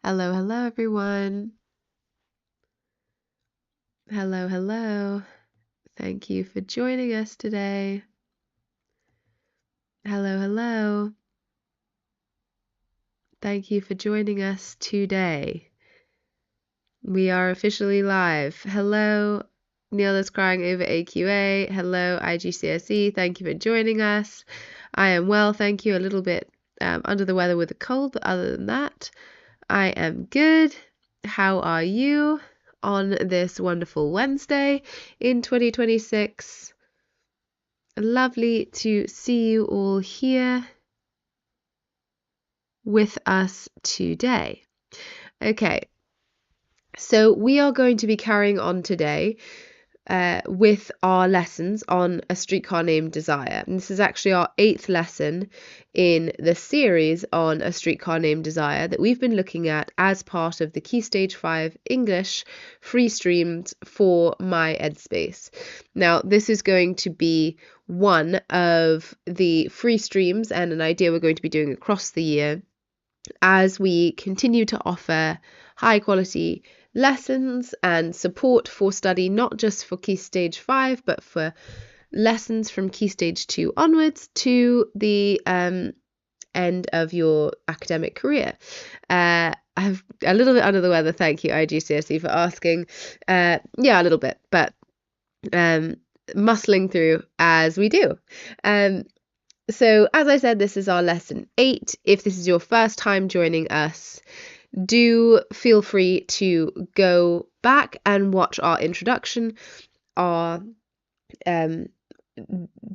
Hello, hello, everyone. Hello, hello. Thank you for joining us today. Hello, hello. Thank you for joining us today. We are officially live. Hello, Neil is crying over AQA. Hello, IGCSE. Thank you for joining us. I am well, thank you. A little bit under the weather with a cold, but other than that, I am good. How are you on this wonderful Wednesday in 2026? Lovely to see you all here with us today. Okay, so we are going to be carrying on today with our lessons on A Streetcar Named Desire. And this is actually our 8th lesson in the series on A Streetcar Named Desire that we've been looking at as part of the Key Stage 5 English free streams for My Edspace. Now, this is going to be one of the free streams and an idea we're going to be doing across the year as we continue to offer high quality lessons and support for study, not just for Key Stage 5, but for lessons from Key Stage 2 onwards to the end of your academic career. I'm a little bit under the weather, thank you IGCSE for asking. Yeah, a little bit, but muscling through as we do. So as I said, this is our lesson 8. If this is your first time joining us, do feel free to go back and watch our introduction, our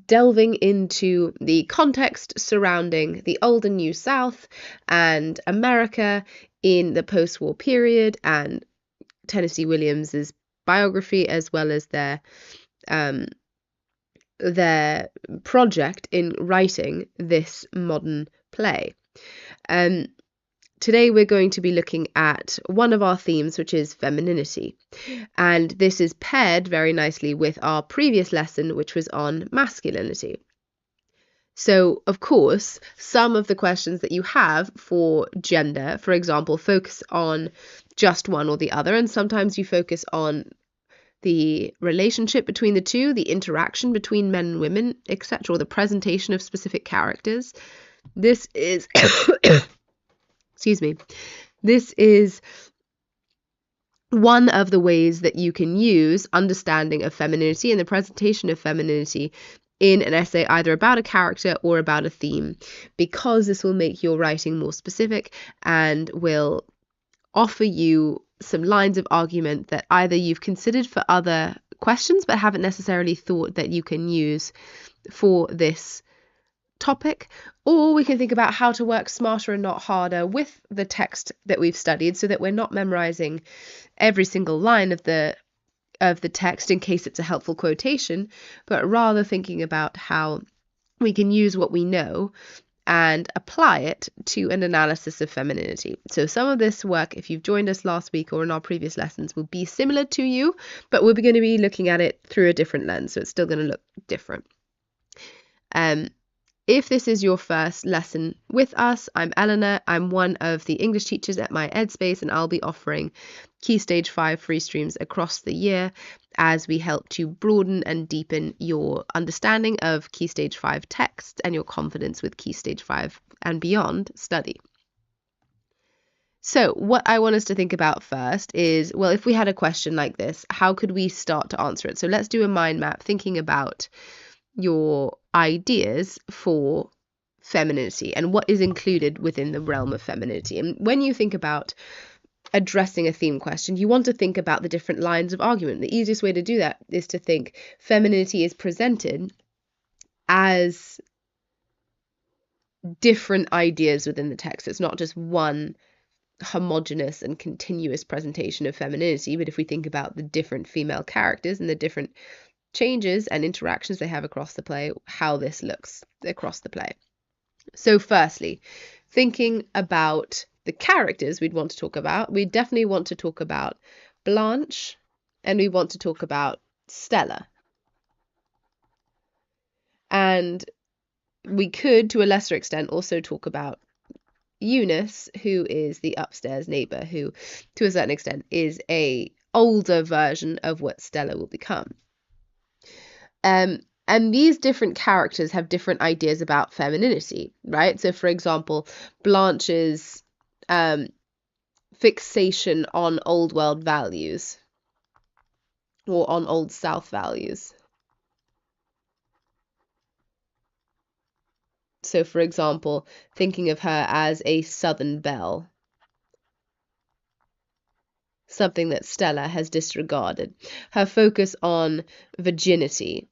delving into the context surrounding the Old and New South and America in the post-war period, and Tennessee Williams's biography, as well as their project in writing this modern play. Today we're going to be looking at one of our themes, which is femininity. And this is paired very nicely with our previous lesson, which was on masculinity. So, of course, some of the questions that you have for gender, for example, focus on just one or the other, and sometimes you focus on the relationship between the two, the interaction between men and women, etc., or the presentation of specific characters. This is excuse me. This is one of the ways that you can use understanding of femininity and the presentation of femininity in an essay either about a character or about a theme, because this will make your writing more specific and will offer you some lines of argument that either you've considered for other questions but haven't necessarily thought that you can use for this topic, or we can think about how to work smarter and not harder with the text that we've studied so that we're not memorizing every single line of the text in case it's a helpful quotation, but rather thinking about how we can use what we know and apply it to an analysis of femininity. So some of this work, if you've joined us last week or in our previous lessons, will be similar to you, but we're going to be looking at it through a different lens, so it's still going to look different. If this is your first lesson with us, I'm Eleanor. I'm one of the English teachers at My Edspace, and I'll be offering Key Stage 5 free streams across the year as we help to broaden and deepen your understanding of Key Stage 5 text and your confidence with Key Stage 5 and beyond study. So what I want us to think about first is, well, if we had a question like this, how could we start to answer it? So let's do a mind map thinking about your ideas for femininity and what is included within the realm of femininity. And when you think about addressing a theme question, you want to think about the different lines of argument. The easiest way to do that is to think femininity is presented as different ideas within the text. It's not just one homogeneous and continuous presentation of femininity, but if we think about the different female characters and the different changes and interactions they have across the play, how this looks across the play. So firstly, thinking about the characters we'd want to talk about, we definitely want to talk about Blanche and we want to talk about Stella. And we could, to a lesser extent, also talk about Eunice, who is the upstairs neighbor, who to a certain extent is a older version of what Stella will become. And these different characters have different ideas about femininity, right? So, for example, Blanche's fixation on old world values or on old South values. So, for example, thinking of her as a Southern belle, something that Stella has disregarded. Her focus on virginity,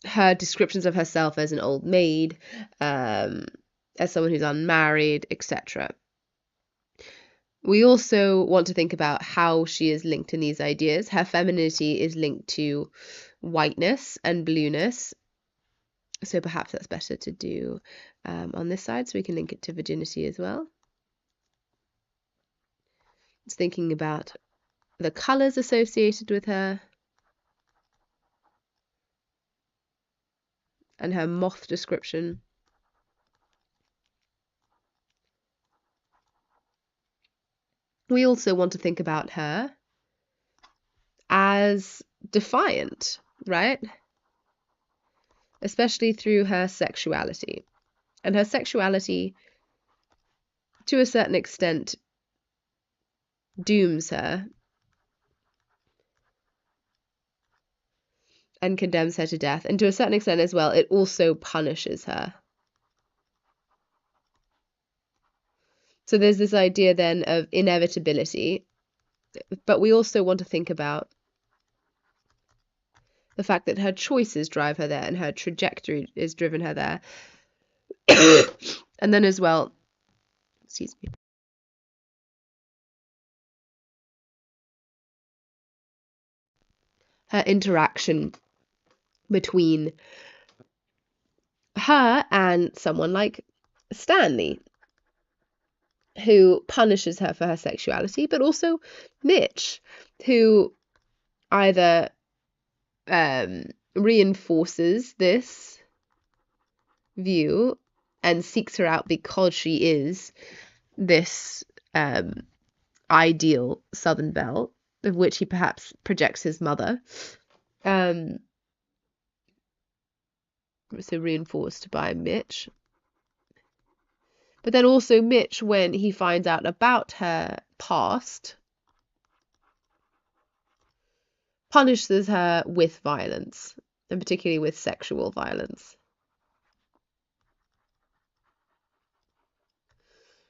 her descriptions of herself as an old maid, as someone who's unmarried, etc. We also want to think about how she is linked in these ideas. Her femininity is linked to whiteness and blueness. So perhaps that's better to do on this side, so we can link it to virginity as well. It's thinking about the colours associated with her and her moth description. We also want to think about her as defiant, right? Especially through her sexuality. And her sexuality, to a certain extent, dooms her and condemns her to death. And to a certain extent as well, it also punishes her. So there's this idea then of inevitability, but we also want to think about the fact that her choices drive her there and her trajectory is driven her there. And then as well, excuse me, her interaction between her and someone like Stanley, who punishes her for her sexuality, but also Mitch, who either reinforces this view and seeks her out because she is this ideal Southern belle, of which he perhaps projects his mother. So reinforced by Mitch. But then also Mitch, when he finds out about her past, punishes her with violence, and particularly with sexual violence.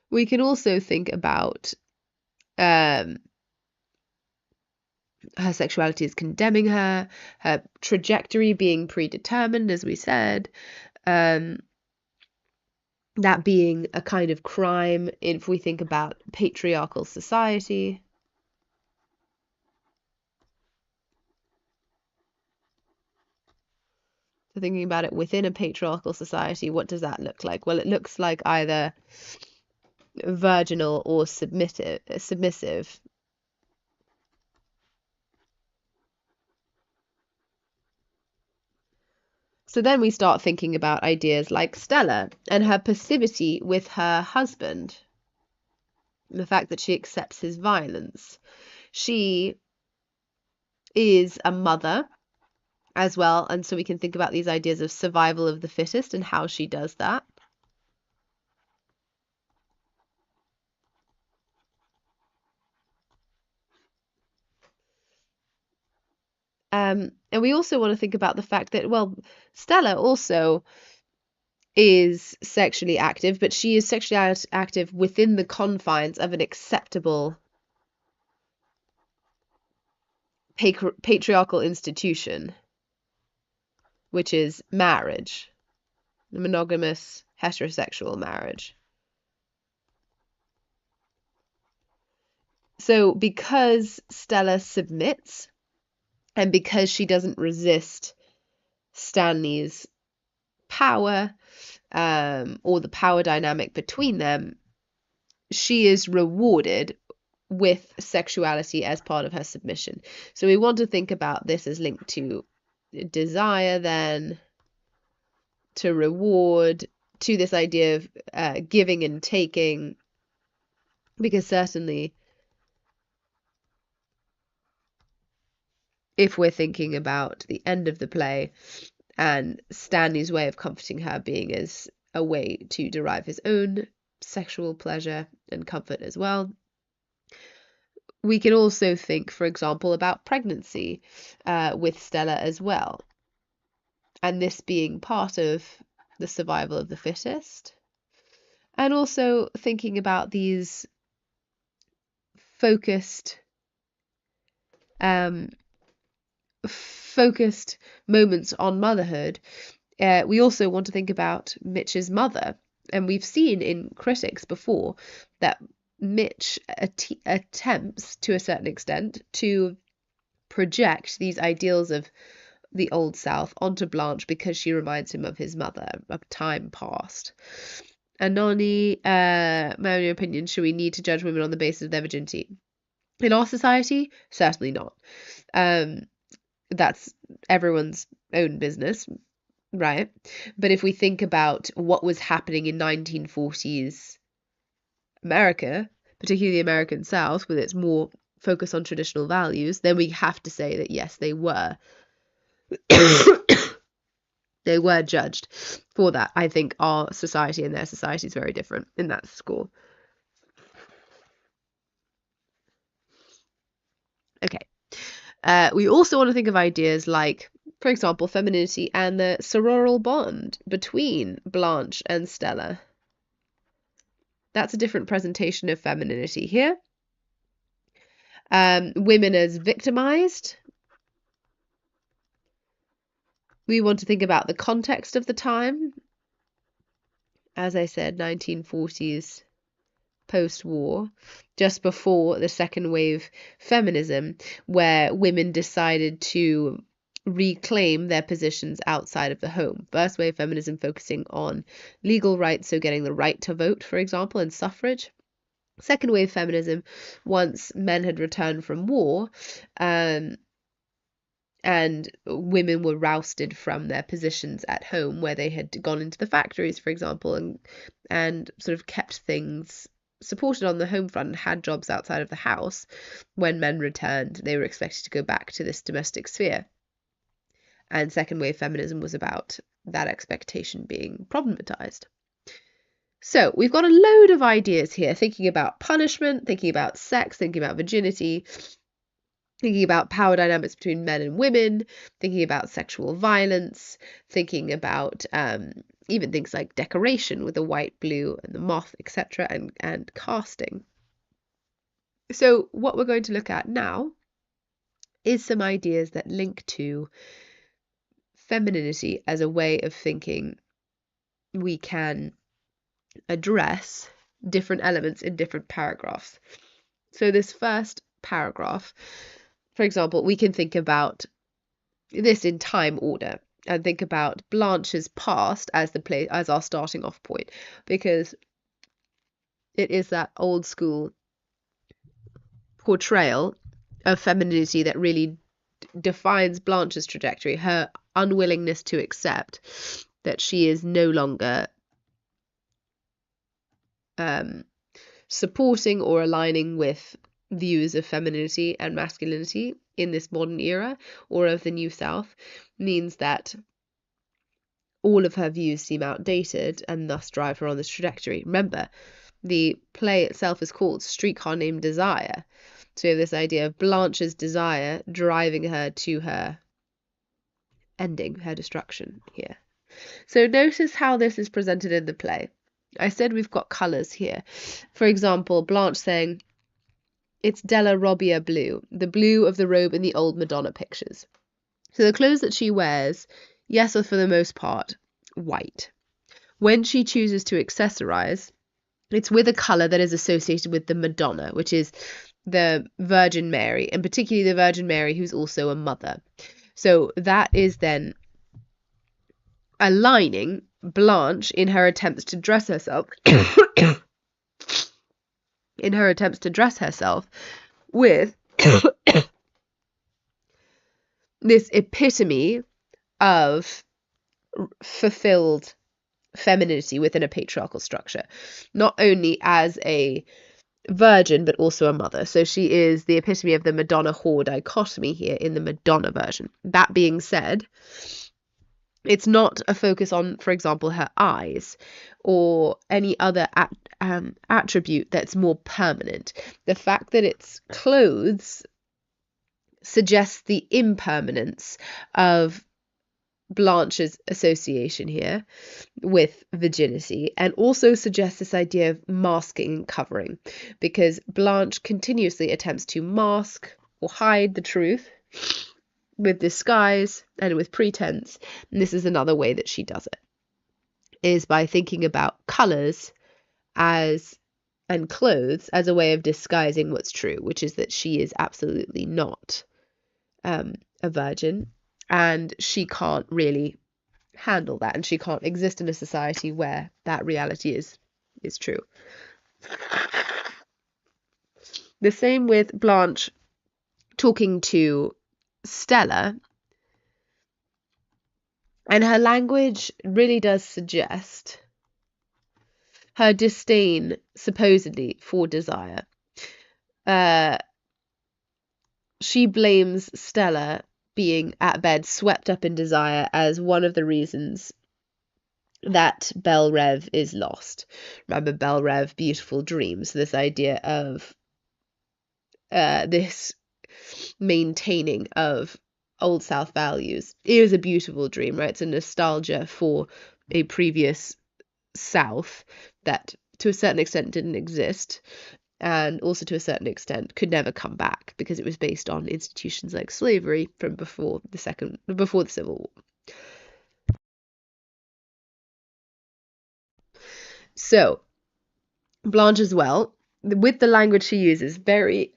We can also think about her sexuality as condemning her trajectory being predetermined, as we said, that being a kind of crime if we think about patriarchal society. So thinking about it within a patriarchal society, what does that look like? Well, it looks like either virginal or submissive. So then we start thinking about ideas like Stella and her passivity with her husband, the fact that she accepts his violence. She is a mother as well, and so we can think about these ideas of survival of the fittest and how she does that. And we also want to think about the fact that, well, Stella also is sexually active, but she is sexually active within the confines of an acceptable patriarchal institution, which is marriage, the monogamous heterosexual marriage. So because Stella submits and because she doesn't resist Stanley's power or the power dynamic between them, she is rewarded with sexuality as part of her submission. So we want to think about this as linked to desire, then to reward, to this idea of giving and taking, because certainly if we're thinking about the end of the play and Stanley's way of comforting her being as a way to derive his own sexual pleasure and comfort as well, we can also think, for example, about pregnancy with Stella as well, and this being part of the survival of the fittest, and also thinking about these focused um, focused moments on motherhood. We also want to think about Mitch's mother, and we've seen in critics before that Mitch attempts to a certain extent to project these ideals of the Old South onto Blanche because she reminds him of his mother, of time past. Anoni, my own opinion, should we need to judge women on the basis of their virginity? In our society, certainly not. That's everyone's own business, right? But if we think about what was happening in 1940s America, particularly the American South, with its more focus on traditional values, then we have to say that yes, they were they were judged for that. I think our society and their society is very different in that score. Okay. We also want to think of ideas like, for example, femininity and the sororal bond between Blanche and Stella. That's a different presentation of femininity here. Women as victimized. We want to think about the context of the time. As I said, 1940s post-war, just before the second wave feminism, where women decided to reclaim their positions outside of the home. First wave feminism focusing on legal rights, so getting the right to vote, for example, and suffrage. Second wave feminism, once men had returned from war, and women were rousted from their positions at home where they had gone into the factories, for example, and sort of kept things supported on the home front and had jobs outside of the house. When men returned, they were expected to go back to this domestic sphere. And second wave feminism was about that expectation being problematized. So we've got a load of ideas here, thinking about punishment, thinking about sex, thinking about virginity, thinking about power dynamics between men and women, thinking about sexual violence, thinking about even things like decoration with the white, blue, and the moth, etc., and casting. So what we're going to look at now is some ideas that link to femininity as a way of thinking we can address different elements in different paragraphs. So this first paragraph, for example, we can think about this in time order and think about Blanche's past as as our starting off point, because it is that old school portrayal of femininity that really defines Blanche's trajectory, her unwillingness to accept that she is no longer supporting or aligning with views of femininity and masculinity in this modern era or of the New South, means that all of her views seem outdated and thus drive her on this trajectory. Remember, the play itself is called Streetcar Named Desire. So this idea of Blanche's desire driving her to her ending, her destruction here. So notice how this is presented in the play. I said we've got colours here. For example, Blanche saying, it's Della Robbia blue, the blue of the robe in the old Madonna pictures. So the clothes that she wears, yes, are for the most part white. When she chooses to accessorize, it's with a colour that is associated with the Madonna, which is the Virgin Mary, and particularly the Virgin Mary who's also a mother. So that is then aligning Blanche in her attempts to dress herself with this epitome of fulfilled femininity within a patriarchal structure, not only as a virgin but also a mother. So she is the epitome of the Madonna whore dichotomy here in the Madonna version. That being said, it's not a focus on, for example, her eyes or any other attribute that's more permanent. The fact that it's clothes suggests the impermanence of Blanche's association here with virginity, and also suggests this idea of masking and covering, because Blanche continuously attempts to mask or hide the truth with disguise and with pretense. And this is another way that she does it, is by thinking about colors as and clothes as a way of disguising what's true, which is that she is absolutely not a virgin, and she can't really handle that, and she can't exist in a society where that reality is true. The same with Blanche talking to Stella, and her language really does suggest her disdain, supposedly, for desire. She blames Stella being at bed swept up in desire as one of the reasons that Belle Rêve is lost. Remember, Belle Rêve, beautiful dreams. This idea of this maintaining of Old South values is a beautiful dream, right? It's a nostalgia for a previous South that to a certain extent didn't exist, and also to a certain extent could never come back because it was based on institutions like slavery from before the Civil War. So Blanche as well, with the language she uses, very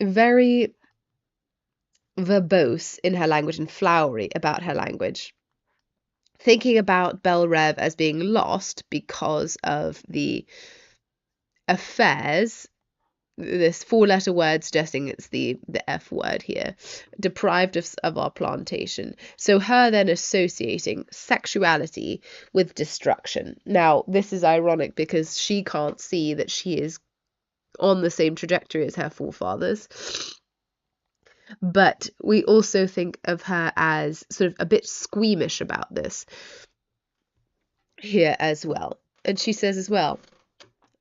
very verbose in her language and flowery about her language, thinking about Belle Rêve as being lost because of the affairs, this four-letter word suggesting it's the F word here, deprived of our plantation. So her then associating sexuality with destruction. Now, this is ironic because she can't see that she is on the same trajectory as her forefathers. But we also think of her as sort of a bit squeamish about this here as well. And she says as well,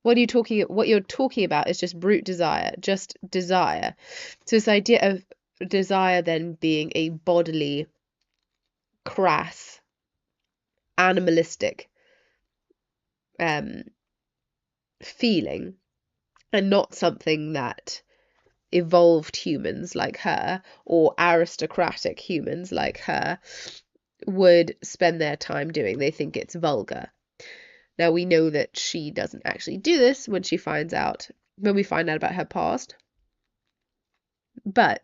what you're talking about is just brute desire, just desire. So this idea of desire then being a bodily, crass, animalistic feeling, and not something that evolved humans like her or aristocratic humans like her would spend their time doing. They think it's vulgar. Now, we know that she doesn't actually do this when we find out about her past. But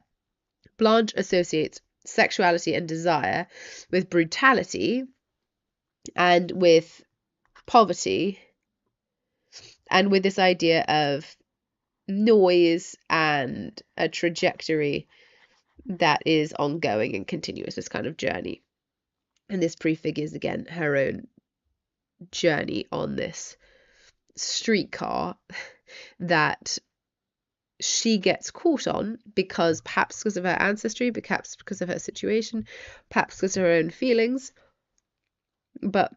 Blanche associates sexuality and desire with brutality and with poverty and with this idea of noise and a trajectory that is ongoing and continuous, this kind of journey. And this prefigures, again, her own journey on this streetcar that she gets caught on perhaps because of her ancestry, perhaps because of her situation, perhaps because of her own feelings, but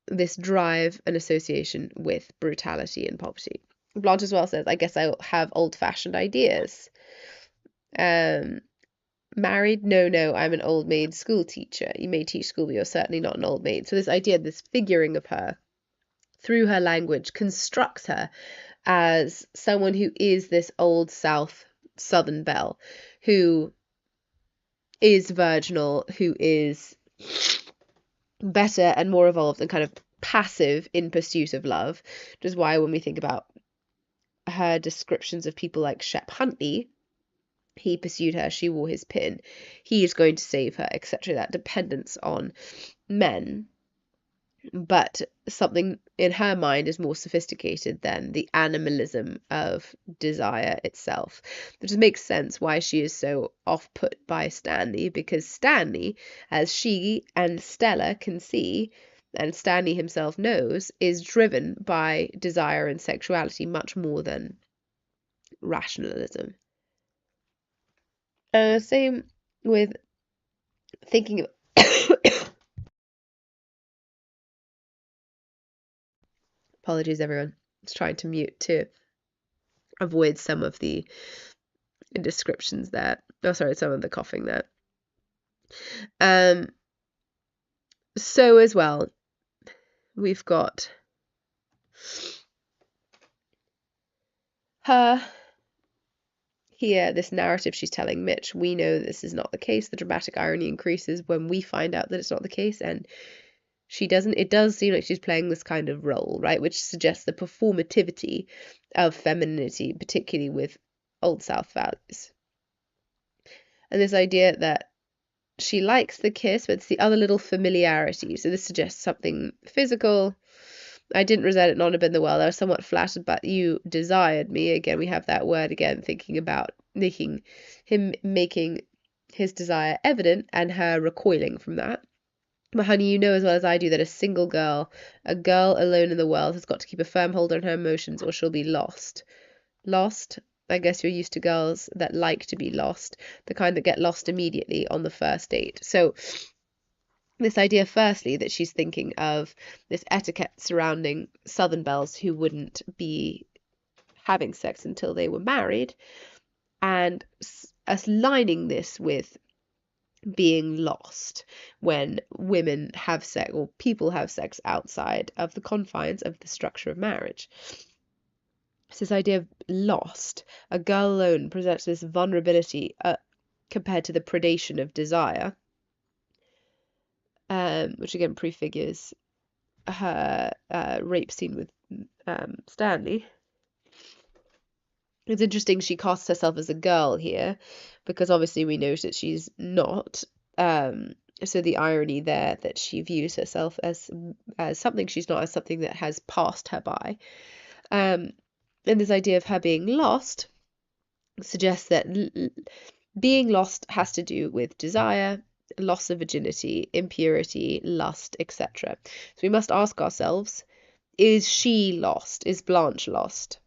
this drive and association with brutality and poverty. Blanche as well says, I guess I have old-fashioned ideas. Married? No, I'm an old maid school teacher. You may teach school, but you're certainly not an old maid. So this idea, this figuring of her through her language constructs her as someone who is this old Southern belle, who is virginal, who is better and more evolved and kind of passive in pursuit of love, which is why when we think about her descriptions of people like Shep Huntley, he pursued her, she wore his pin, he is going to save her, etc. That dependence on men but something in her mind is more sophisticated than the animalism of desire itself. Which makes sense why she is so off put by Stanley, because Stanley, as she and Stella can see, and Stanley himself knows, is driven by desire and sexuality much more than rationalism. Same with thinking of apologies everyone, I was trying to mute to avoid some of the descriptions there. Oh, sorry, some of the coughing there. So as well, we've got her here, this narrative she's telling Mitch. We know this is not the case. The dramatic irony increases when we find out that it's not the case, and she doesn't. It does seem like she's playing this kind of role, right? Which suggests the performativity of femininity, particularly with Old South values. And this idea that she likes the kiss, but it's the other little familiarity. So this suggests something physical. I didn't resent it not have been the well. I was somewhat flattered, but you desired me. Again, we have that word again, thinking about making his desire evident and her recoiling from that. But honey, you know as well as I do that a girl alone in the world, has got to keep a firm hold on her emotions or she'll be lost. Lost? I guess you're used to girls that like to be lost, the kind that get lost immediately on the first date. So this idea, firstly, that she's thinking of this etiquette surrounding Southern belles who wouldn't be having sex until they were married, and us lining this with being lost when women have sex or people have sex outside of the confines of the structure of marriage. It's this idea of lost. A girl alone presents this vulnerability compared to the predation of desire, which again prefigures her rape scene with Stanley. It's interesting she casts herself as a girl here, because obviously we know that she's not. So the irony there that she views herself as something she's not, as something that has passed her by. And this idea of her being lost suggests that being lost has to do with desire, loss of virginity, impurity, lust, etc. So we must ask ourselves, is she lost? Is Blanche lost?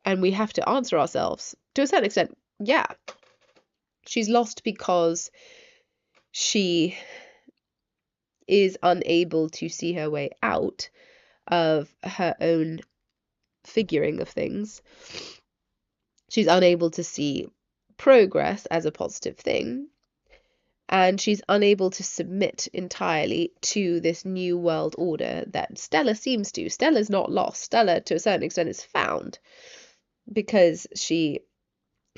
And we have to answer ourselves, to a certain extent, yeah. She's lost because she is unable to see her way out of her own figuring of things. She's unable to see progress as a positive thing. And she's unable to submit entirely to this new world order that Stella seems to. Stella's not lost. Stella, to a certain extent, is found because she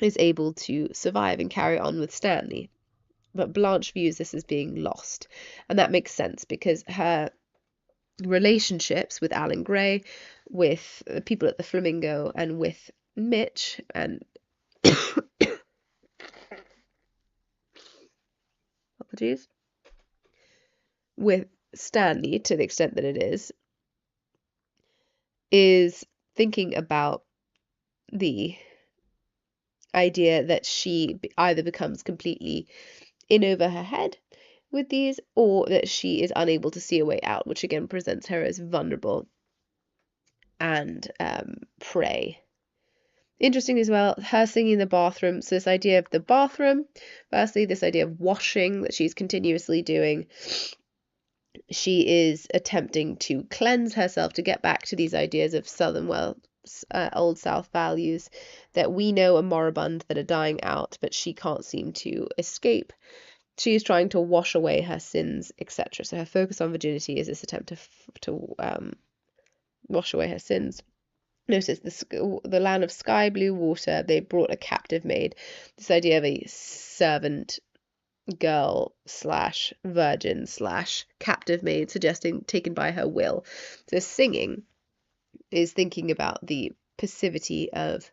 is able to survive and carry on with Stanley. But Blanche views this as being lost. And that makes sense because her relationships with Alan Gray, with the people at the Flamingo, and with Mitch, and apologies, with Stanley, to the extent that it is thinking about the idea that she either becomes completely in over her head with these, or that she is unable to see a way out, which again presents her as vulnerable and prey. Interesting as well, her singing in the bathroom. So this idea of the bathroom, firstly, this idea of washing that she's continuously doing. She is attempting to cleanse herself to get back to these ideas of Southern Old South values that we know are moribund, that are dying out, but she can't seem to escape. She is trying to wash away her sins, etc. So her focus on virginity is this attempt to wash away her sins. Notice the land of sky blue water. They brought a captive maid. This idea of a servant girl slash virgin slash captive maid, suggesting taken by her will. So singing is thinking about the passivity of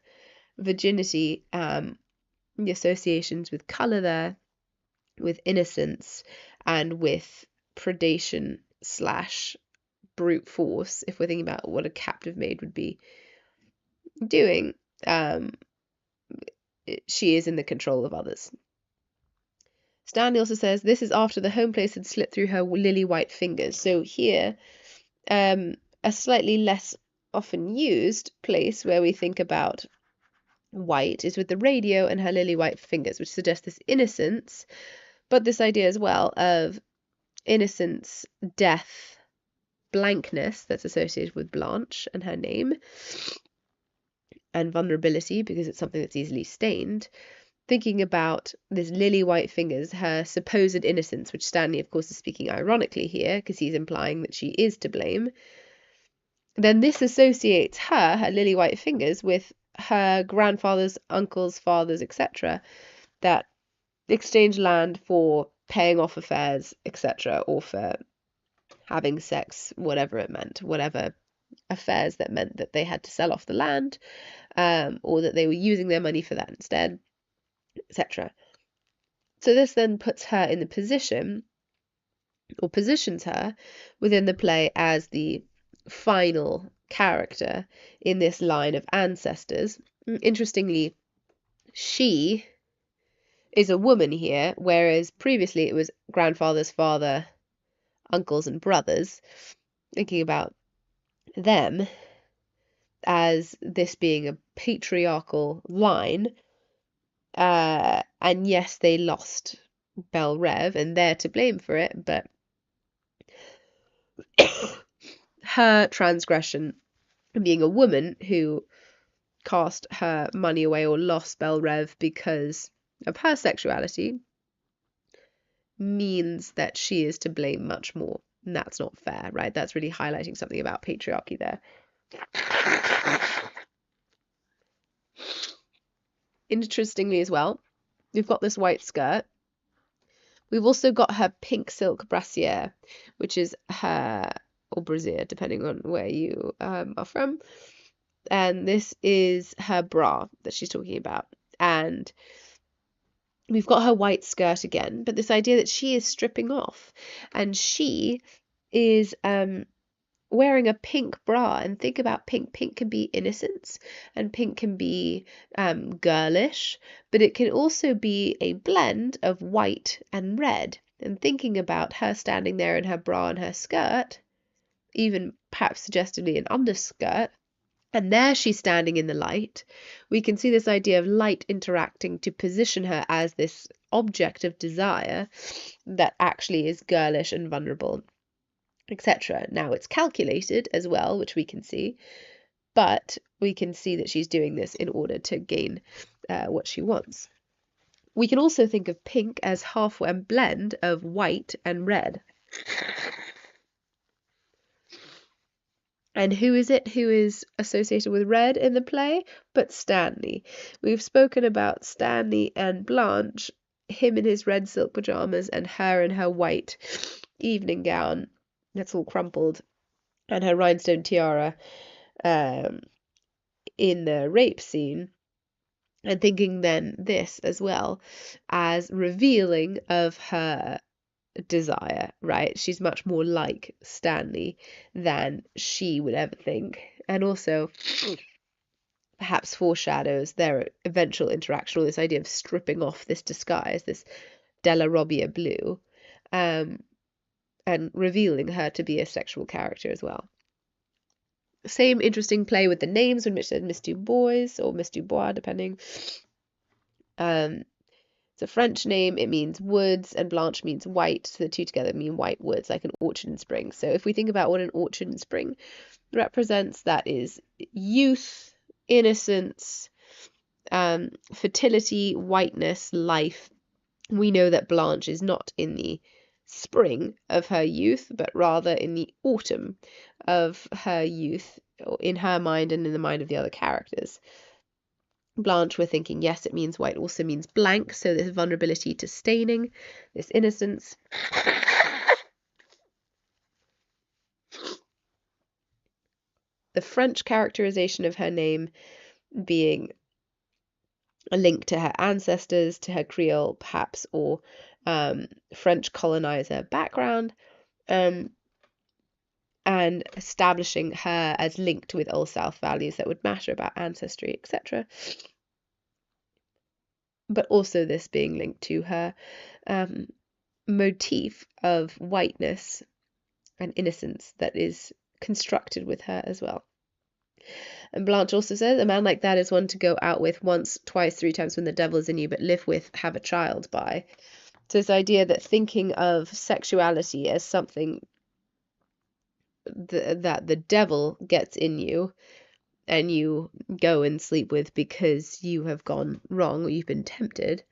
virginity, the associations with color there, with innocence, and with predation slash brute force, if we're thinking about what a captive maid would be doing, she is in the control of others. Stanley also says this is after the home place had slipped through her lily white fingers. So here, a slightly less often used place where we think about white is with the radio and her lily white fingers, which suggests this innocence, but this idea as well of innocence, death, blankness that's associated with Blanche and her name, and vulnerability because it's something that's easily stained. Thinking about this lily white fingers, her supposed innocence, which Stanley, of course, is speaking ironically here because he's implying that she is to blame, then this associates her lily white fingers, with her grandfathers, uncles, fathers, etc., that exchange land for paying off affairs, etc., or for having sex, whatever it meant, whatever affairs that meant that they had to sell off the land, or that they were using their money for that instead, etc. So this then puts her in the position, or positions her within the play as the final character in this line of ancestors. Interestingly, she is a woman here, whereas previously it was grandfather's father, uncles, and brothers. Thinking about them as this being a patriarchal line, and yes, they lost Belle Rev, and they're to blame for it, but her transgression, being a woman who cast her money away or lost Belle Rev because of her sexuality, means that she is to blame much more. And that's not fair, right? That's really highlighting something about patriarchy there. Interestingly as well, we've got this white skirt. We've also got her pink silk brassiere, which is her, or brassiere, depending on where you are from. And this is her bra that she's talking about. And we've got her white skirt again, but this idea that she is stripping off, and she is wearing a pink bra. And think about pink. Pink can be innocence, and pink can be girlish, but it can also be a blend of white and red. And thinking about her standing there in her bra and her skirt, even perhaps suggestively an underskirt, and there she's standing in the light, we can see this idea of light interacting to position her as this object of desire that actually is girlish and vulnerable, etc. Now it's calculated as well, which we can see, but we can see that she's doing this in order to gain what she wants. We can also think of pink as halfway a blend of white and red. And who is it who is associated with red in the play? But Stanley. We've spoken about Stanley and Blanche, him in his red silk pajamas and her in her white evening gown that's all crumpled, and her rhinestone tiara in the rape scene. And thinking then this as well as revealing of her desire, right? She's much more like Stanley than she would ever think, and also perhaps foreshadows their eventual interaction, or this idea of stripping off this disguise, this Della Robbia blue, and revealing her to be a sexual character as well. Same interesting play with the names, when Mitch said Miss Dubois or Miss Dubois, depending. It's a French name, it means woods, and Blanche means white, so the two together mean white woods, like an orchard in spring. So if we think about what an orchard in spring represents, that is youth, innocence, fertility, whiteness, life. We know that Blanche is not in the spring of her youth, but rather in the autumn of her youth, in her mind and in the mind of the other characters. Blanche, we're thinking, yes, it means white, also means blank, so this vulnerability to staining, this innocence. The French characterization of her name being a link to her ancestors, to her Creole perhaps, or French colonizer background, and establishing her as linked with old South values that would matter about ancestry, etc. But also this being linked to her motif of whiteness and innocence that is constructed with her as well. And Blanche also says, a man like that is one to go out with once, twice, three times when the devil is in you, but live with, have a child by. So this idea that thinking of sexuality as something that the devil gets in you and you go and sleep with because you have gone wrong or you've been tempted.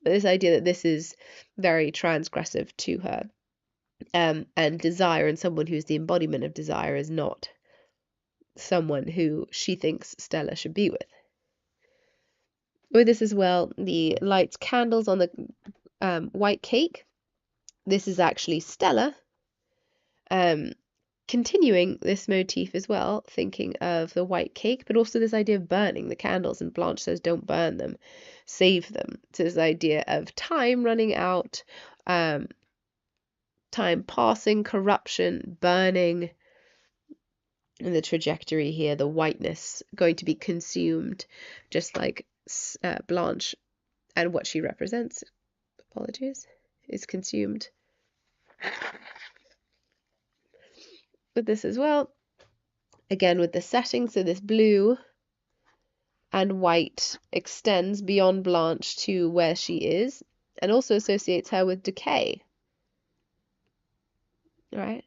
This idea that this is very transgressive to her. And desire, and someone who's the embodiment of desire, is not someone who she thinks Stella should be with. With this as well, the lights candles on the white cake. This is actually Stella, continuing this motif as well, thinking of the white cake, but also this idea of burning the candles. And Blanche says, don't burn them, save them. So this idea of time running out, time passing, corruption, burning. And the trajectory here, the whiteness going to be consumed, just like Blanche and what she represents, apologies, is consumed. With this as well, again with the setting, so this blue and white extends beyond Blanche to where she is, and also associates her with decay, right?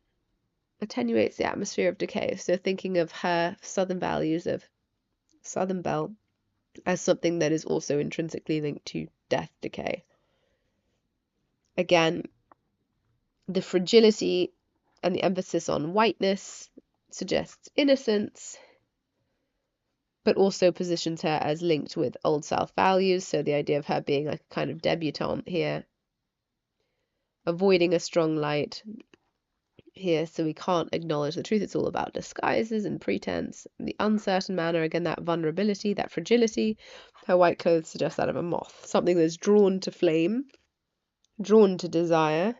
Attenuates the atmosphere of decay. So thinking of her southern values of Southern Belle as something that is also intrinsically linked to death, decay. Again, the fragility and the emphasis on whiteness suggests innocence, but also positions her as linked with Old South values. So the idea of her being like a kind of debutante here, avoiding a strong light here, so we can't acknowledge the truth. It's all about disguises and pretense. The uncertain manner, again, that vulnerability, that fragility. Her white clothes suggest that of a moth, something that's drawn to flame, drawn to desire,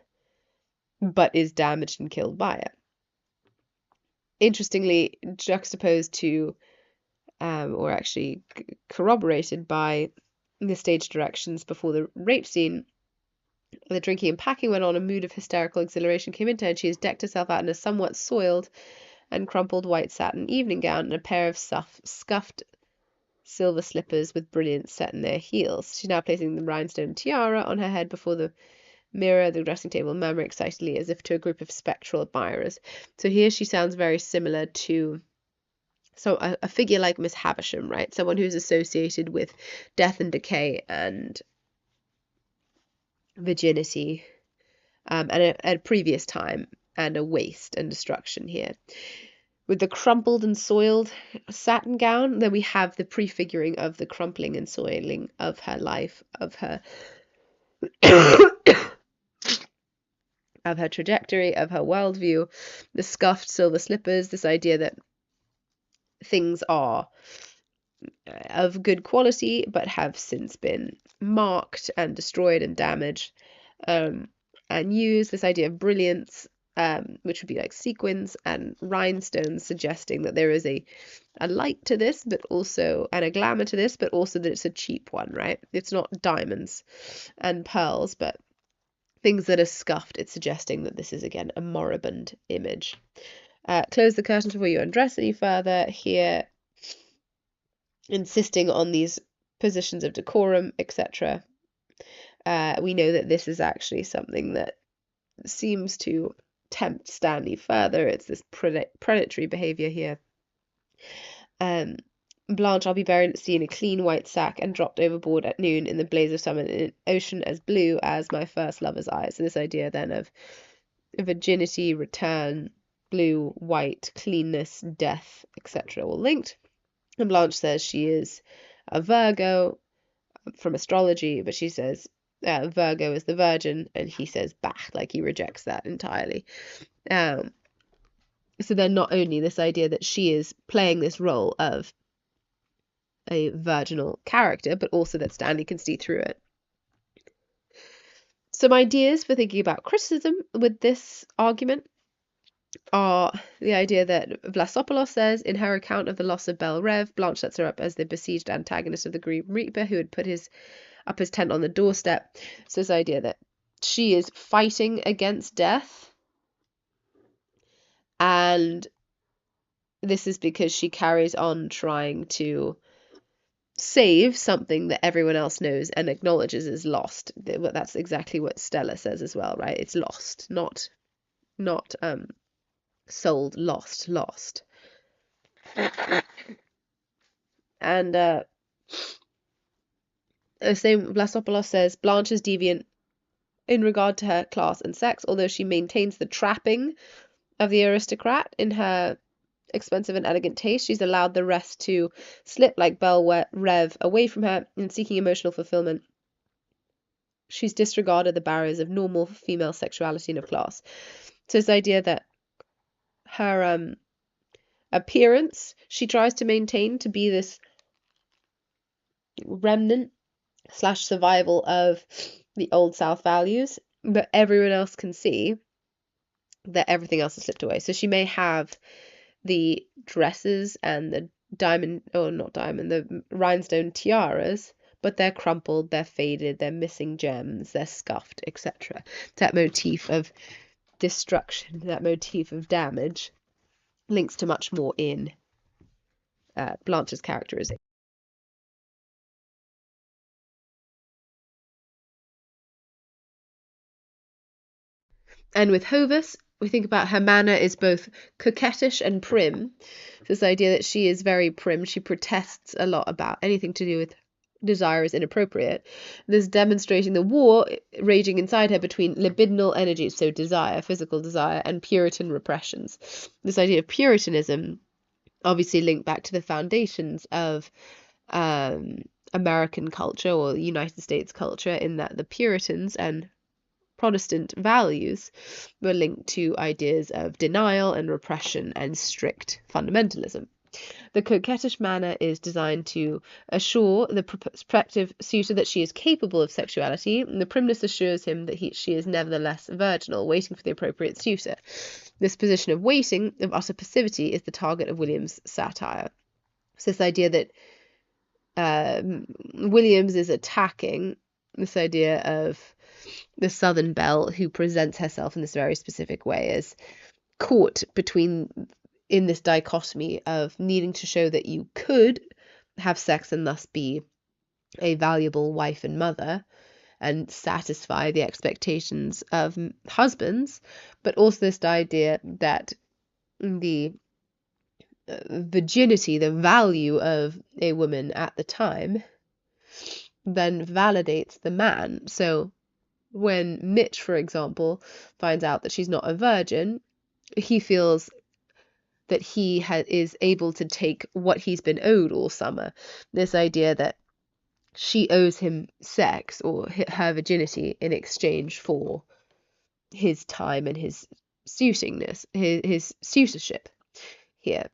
but is damaged and killed by it. Interestingly, juxtaposed to, or actually corroborated by the stage directions before the rape scene, the drinking and packing went on, a mood of hysterical exhilaration came into her, and she has decked herself out in a somewhat soiled and crumpled white satin evening gown and a pair of scuffed silver slippers with brilliants set in their heels. She's now placing the rhinestone tiara on her head before the mirror, the dressing table, murmuring excitedly as if to a group of spectral admirers. So here she sounds very similar to a figure like Miss Havisham, right? Someone who's associated with death and decay and virginity, and a previous time, and a waste and destruction here. With the crumpled and soiled satin gown, then we have the prefiguring of the crumpling and soiling of her life, of her of her trajectory, of her worldview. The scuffed silver slippers, this idea that things are of good quality but have since been marked and destroyed and damaged, and used. This idea of brilliance, which would be like sequins and rhinestones, suggesting that there is a light to this, but also, and a glamour to this, but also that it's a cheap one, right? It's not diamonds and pearls, but things that are scuffed. It's suggesting that this is, again, a moribund image. Close the curtains before you undress any further. Here, insisting on these positions of decorum, etc. We know that this is actually something that seems to tempt Stanley further. It's this predatory behavior here. Blanche, I'll be buried at sea in a clean white sack and dropped overboard at noon in the blaze of summer in an ocean as blue as my first lover's eyes. So this idea then of virginity, return, blue, white, cleanness, death, etc. all linked. And Blanche says she is a Virgo from astrology, but she says Virgo is the virgin, and he says bah, like he rejects that entirely. So then not only this idea that she is playing this role of a virginal character, but also that Stanley can see through it. Some ideas for thinking about criticism with this argument are the idea that Vlasopoulos says in her account of the loss of Belle Rev, Blanche sets her up as the besieged antagonist of the Green Reaper who had put his tent on the doorstep. So this idea that she is fighting against death, and this is because she carries on trying to save something that everyone else knows and acknowledges is lost. That's exactly what Stella says as well, right? It's lost, not sold, lost. And the same Vlasopoulos says Blanche is deviant in regard to her class and sex, although she maintains the trapping of the aristocrat in her expensive and elegant taste. She's allowed the rest to slip like Belle Rev away from her in seeking emotional fulfillment. She's disregarded the barriers of normal female sexuality and of class. So this idea that her appearance she tries to maintain to be this remnant / survival of the Old South values, but everyone else can see that everything else has slipped away. So she may have the dresses and the the rhinestone tiaras, but they're crumpled, they're faded, they're missing gems, they're scuffed, etc. That motif of destruction, that motif of damage, links to much more in Blanche's characterization. And with Hovis, we think about her manner is both coquettish and prim. This idea that she is very prim, she protests a lot about anything to do with desire is inappropriate. This demonstrating the war raging inside her between libidinal energies, so desire, physical desire, and Puritan repressions. This idea of Puritanism obviously linked back to the foundations of American culture or United States culture, in that the Puritans and Protestant values were linked to ideas of denial and repression and strict fundamentalism. The coquettish manner is designed to assure the prospective suitor that she is capable of sexuality, and the primness assures him that she is nevertheless virginal, waiting for the appropriate suitor. This position of waiting, of utter passivity, is the target of William's satire. So this idea that Williams is attacking this idea of the Southern belle who presents herself in this very specific way, as caught in this dichotomy of needing to show that you could have sex and thus be a valuable wife and mother and satisfy the expectations of husbands, but also this idea that the virginity, the value of a woman at the time, then validates the man. So when Mitch, for example, finds out that she's not a virgin, he feels that he is able to take what he's been owed all summer. This idea that she owes him sex or her virginity in exchange for his time and his suitingness, his suitorship here.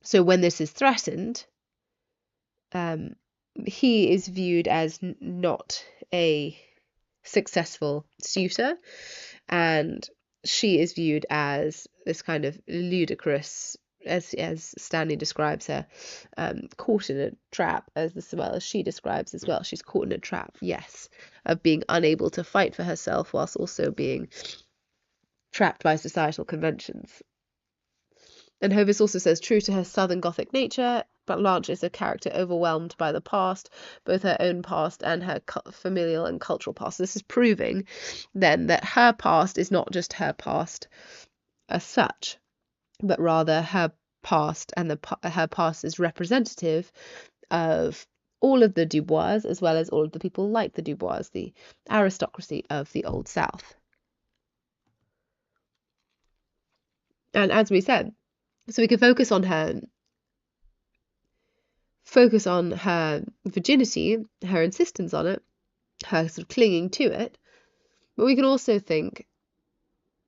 So when this is threatened, he is viewed as not a successful suitor, and she is viewed as this kind of ludicrous, as Stanley describes her, caught in a trap, as well as she describes as well. She's caught in a trap, yes, of being unable to fight for herself whilst also being trapped by societal conventions. And Hovis also says, true to her Southern Gothic nature, Blanche is a character overwhelmed by the past, both her own past and her familial and cultural past. This is proving, then, that her past is not just her past as such, but rather her past, and her past is representative of all of the Dubois, as well as all of the people like the Dubois, the aristocracy of the Old South. And as we said, so we can focus on her virginity, her insistence on it, her sort of clinging to it, but we can also think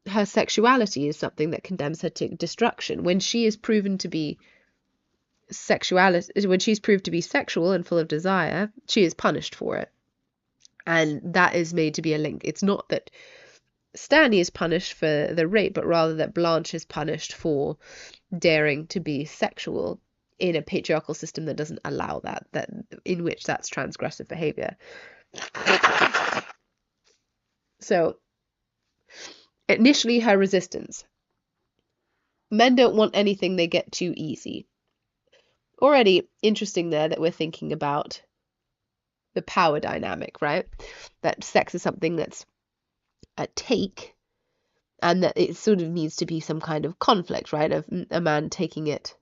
her sexuality is something that condemns her to destruction. When she is proven to be sexual and full of desire, she is punished for it. And that is made to be a link. It's not that Stanley is punished for the rape, but rather that Blanche is punished for daring to be sexual in a patriarchal system that doesn't allow that in which that's transgressive behavior. So initially her resistance. Men don't want anything they get too easy. Already interesting there that we're thinking about the power dynamic, right? That sex is something that's a take, and that it sort of needs to be some kind of conflict, right? Of a man taking it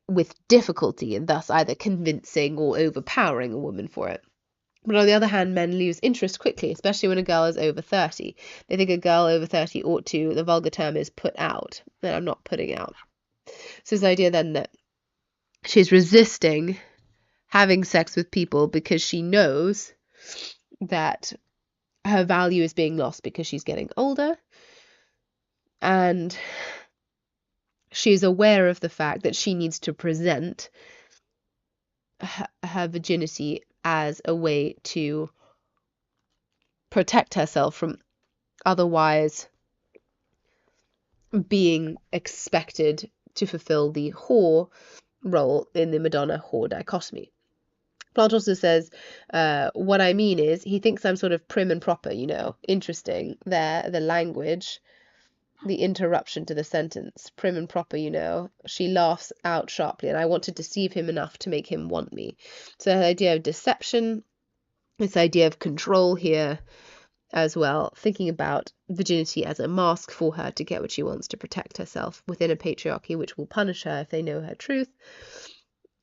with difficulty and thus either convincing or overpowering a woman for it. But on the other hand, men lose interest quickly, especially when a girl is over 30. They think a girl over 30 ought to, the vulgar term is put out, and I'm not putting out. So this idea then that she's resisting having sex with people because she knows that her value is being lost because she's getting older, and she's aware of the fact that she needs to present her virginity as a way to protect herself from otherwise being expected to fulfill the whore role in the Madonna whore dichotomy. Blanche also says, what I mean is, he thinks I'm sort of prim and proper, you know. Interesting there, the language, the interruption to the sentence. Prim and proper, you know. She laughs out sharply, and I want to deceive him enough to make him want me. So the idea of deception, this idea of control here as well, thinking about virginity as a mask for her to get what she wants, to protect herself within a patriarchy which will punish her if they know her truth.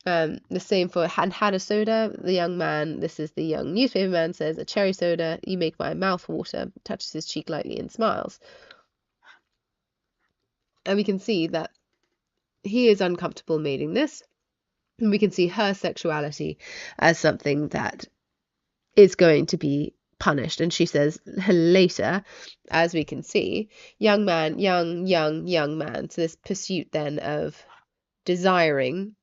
The same for had a soda. The young man, this is the young newspaper man, says, a cherry soda, you make my mouth water, touches his cheek lightly and smiles. And we can see that he is uncomfortable mating this. And we can see her sexuality as something that is going to be punished. And she says later, as we can see, young man, young man. So this pursuit then of desiring,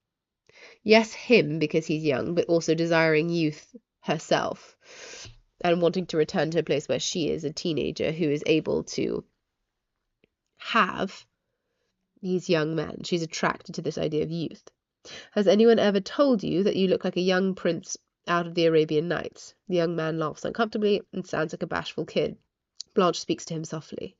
yes, him because he's young, but also desiring youth herself and wanting to return to a place where she is a teenager who is able to have these young men. She's attracted to this idea of youth. Has anyone ever told you that you look like a young prince out of the Arabian Nights? The young man laughs uncomfortably and sounds like a bashful kid. Blanche speaks to him softly.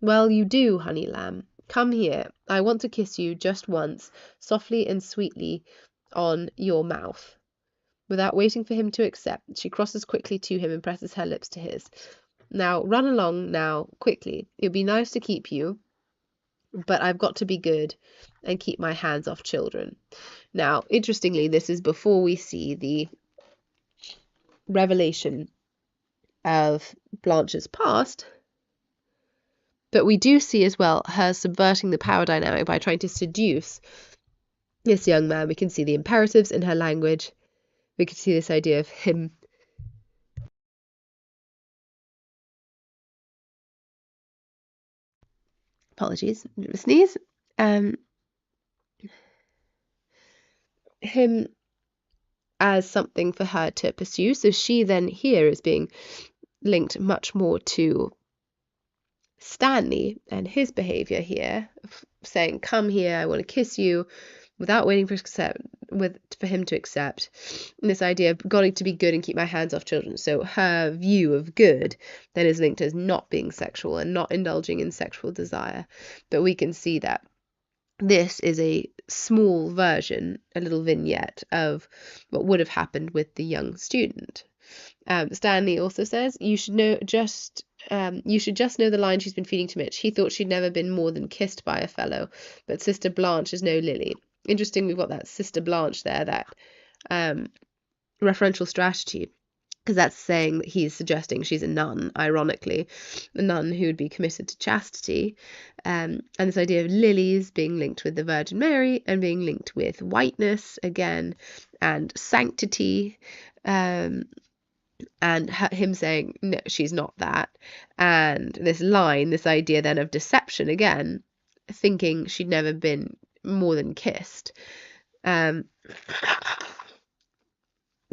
Well, you do, honey lamb. Come here. I want to kiss you just once, softly and sweetly, on your mouth. Without waiting for him to accept, she crosses quickly to him and presses her lips to his. Now, run along now, quickly. It'd be nice to keep you, but I've got to be good and keep my hands off children. Now, interestingly, this is before we see the revelation of Blanche's past, but we do see as well her subverting the power dynamic by trying to seduce this young man. We can see the imperatives in her language. We can see this idea of him apologies, sneeze. Him as something for her to pursue. So she then here is being linked much more to Stanley and his behavior here, saying, come here, I want to kiss you, without waiting for him to accept. And this idea of got to be good and keep my hands off children. So her view of good then is linked as not being sexual and not indulging in sexual desire. But we can see that this is a small version, a little vignette of what would have happened with the young student. Stanley also says, you should just know the line she's been feeding to Mitch. He thought she'd never been more than kissed by a fellow, but Sister Blanche is no Lily. Interesting, we've got that Sister Blanche there, that referential strategy, because that's saying that he's suggesting she's a nun, ironically, a nun who would be committed to chastity. And this idea of lilies being linked with the Virgin Mary and being linked with whiteness again, and sanctity, and him saying, no, she's not that. And this line, this idea then of deception again, thinking she'd never been more than kissed.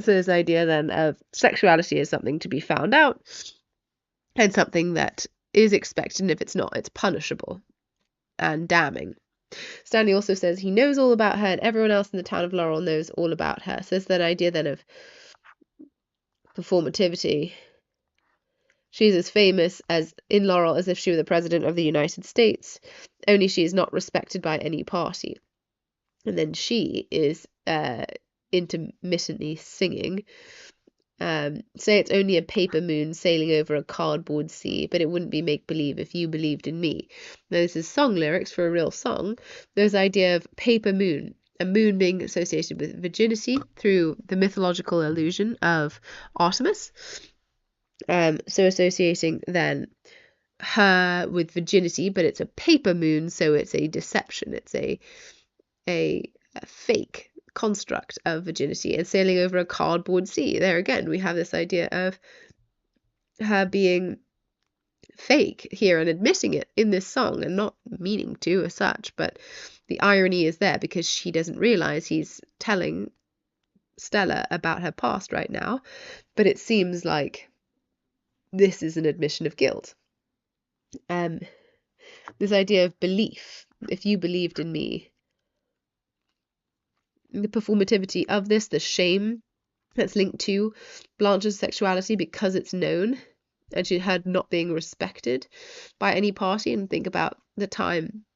So this idea then of sexuality as something to be found out and something that is expected, and if it's not, it's punishable and damning. Stanley also says he knows all about her and everyone else in the town of Laurel knows all about her. So there's that idea then of performativity. She's as famous as in Laurel as if she were the President of the United States, only she is not respected by any party. And then she is intermittently singing. Say it's only a paper moon sailing over a cardboard sea, but it wouldn't be make-believe if you believed in me. Now, this is song lyrics for a real song. There's the idea of paper moon, a moon being associated with virginity through the mythological illusion of Artemis. So associating then her with virginity, but it's a paper moon, so it's a deception. It's a fake construct of virginity, and sailing over a cardboard sea. There again, we have this idea of her being fake here and admitting it in this song and not meaning to as such, but the irony is there because she doesn't realize he's telling Stella about her past right now, but it seems like this is an admission of guilt. This idea of belief, if you believed in me, the performativity of this, the shame that's linked to Blanche's sexuality because it's known, and she had not being respected by any party. And think about the time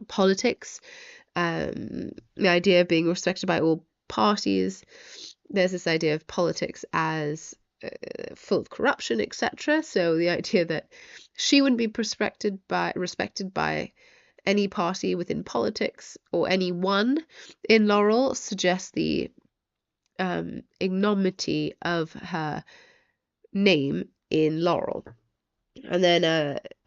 politics, the idea of being respected by all parties. There's this idea of politics as full of corruption, etc. So the idea that she wouldn't be respected by any party within politics or anyone in Laurel suggests the ignominy of her name in Laurel. And then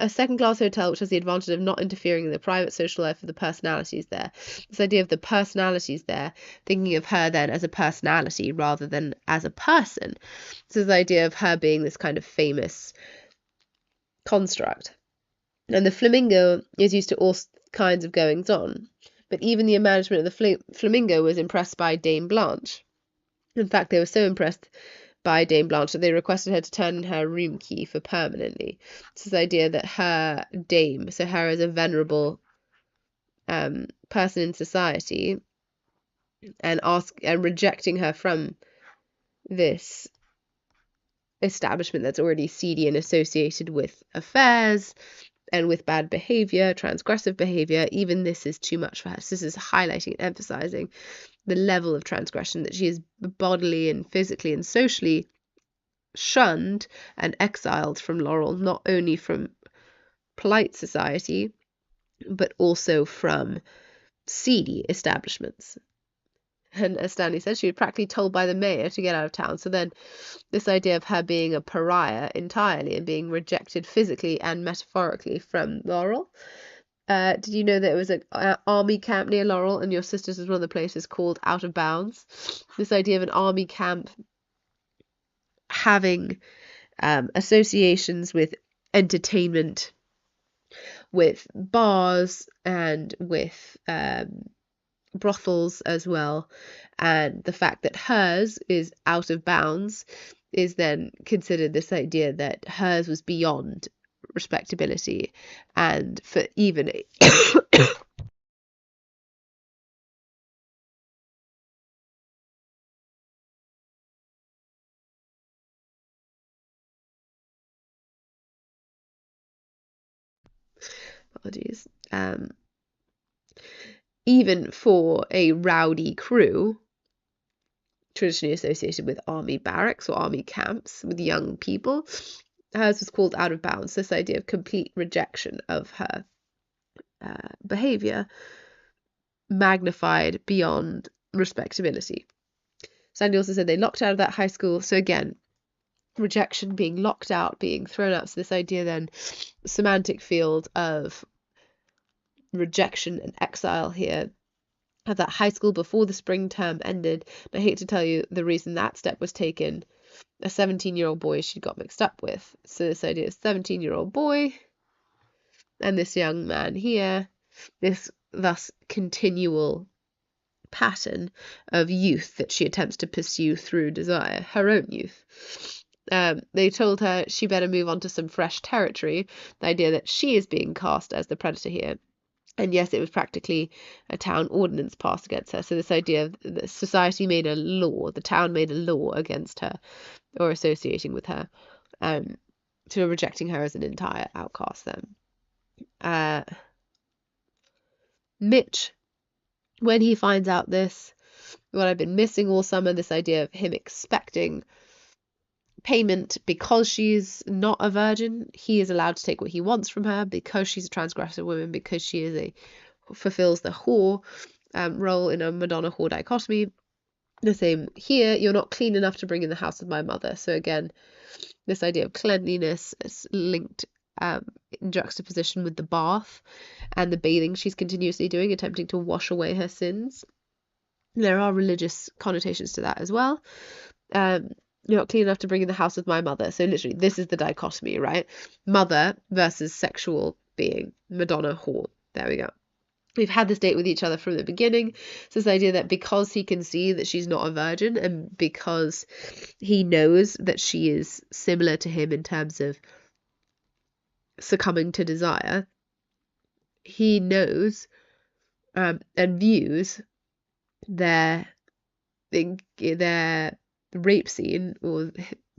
a second-class hotel, which has the advantage of not interfering in the private social life of the personalities there. This idea of the personalities there, thinking of her then as a personality rather than as a person. So the idea of her being this kind of famous construct. And the flamingo is used to all kinds of goings-on. But even the management of the flamingo was impressed by Dame Blanche. In fact, they were so impressed by Dame Blanche that they requested her to turn in her room key for permanently. It's this idea that her dame, so her as a venerable person in society, and rejecting her from this establishment that's already seedy and associated with affairs and with bad behavior, transgressive behavior, even this is too much for her. So this is highlighting and emphasizing the level of transgression, that she is bodily and physically and socially shunned and exiled from Laurel, not only from polite society, but also from seedy establishments. And as Stanley said, she was practically told by the mayor to get out of town. So then this idea of her being a pariah entirely and being rejected physically and metaphorically from Laurel. Did you know that it was an army camp near Laurel, and your sister's is one of the places called Out of Bounds? This idea of an army camp having associations with entertainment, with bars, and with brothels as well, and the fact that hers is out of bounds is then considered this idea that hers was beyond respectability, and for even apologies, even for a rowdy crew traditionally associated with army barracks or army camps with young people, hers was called out of bounds. This idea of complete rejection of her behavior, magnified beyond respectability. Sandy also said they locked out of that high school. So again, rejection, being locked out, being thrown out. So this idea then, semantic field of rejection and exile here of that high school before the spring term ended. And I hate to tell you the reason that step was taken. A 17-year-old boy she got mixed up with. So this idea of 17-year-old boy and this young man here, this thus continual pattern of youth that she attempts to pursue through desire, her own youth. They told her she better move on to some fresh territory, the idea that she is being cast as the predator here. And yes, it was practically a town ordinance passed against her. So this idea of the society made a law, the town made a law against her or associating with her, so rejecting her as an entire outcast then. Mitch, when he finds out this, what I've been missing all summer, this idea of him expecting payment because she's not a virgin. He is allowed to take what he wants from her because she's a transgressive woman, because she is fulfills the whore role in a Madonna whore dichotomy. The same here, you're not clean enough to bring in the house of my mother. So again, this idea of cleanliness is linked in juxtaposition with the bath and the bathing she's continuously doing, attempting to wash away her sins. There are religious connotations to that as well. You're not clean enough to bring in the house of my mother. So literally, this is the dichotomy, right? Mother versus sexual being. Madonna whore. There we go. We've had this date with each other from the beginning. So this idea that because he can see that she's not a virgin, and because he knows that she is similar to him in terms of succumbing to desire, he knows and views their rape scene, or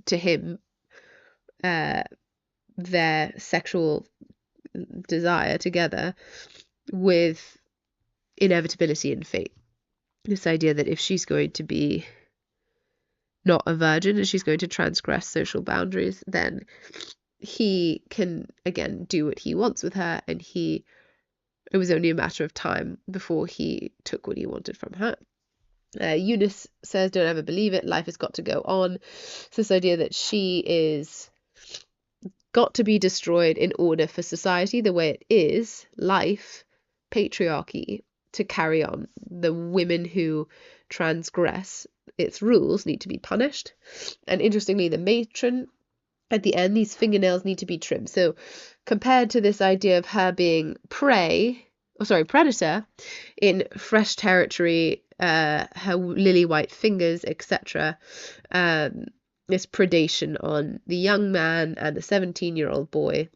to him, their sexual desire together, with inevitability and fate. This idea that if she's going to be not a virgin and she's going to transgress social boundaries, then he can again do what he wants with her, and it was only a matter of time before he took what he wanted from her. Eunice says, don't ever believe it, life has got to go on. So this idea that she is got to be destroyed in order for society the way it is, life, patriarchy, to carry on. The women who transgress its rules need to be punished. And interestingly, the matron, at the end, these fingernails need to be trimmed. So compared to this idea of her being predator in fresh territory, her lily white fingers, etc., this predation on the young man and the 17-year-old boy,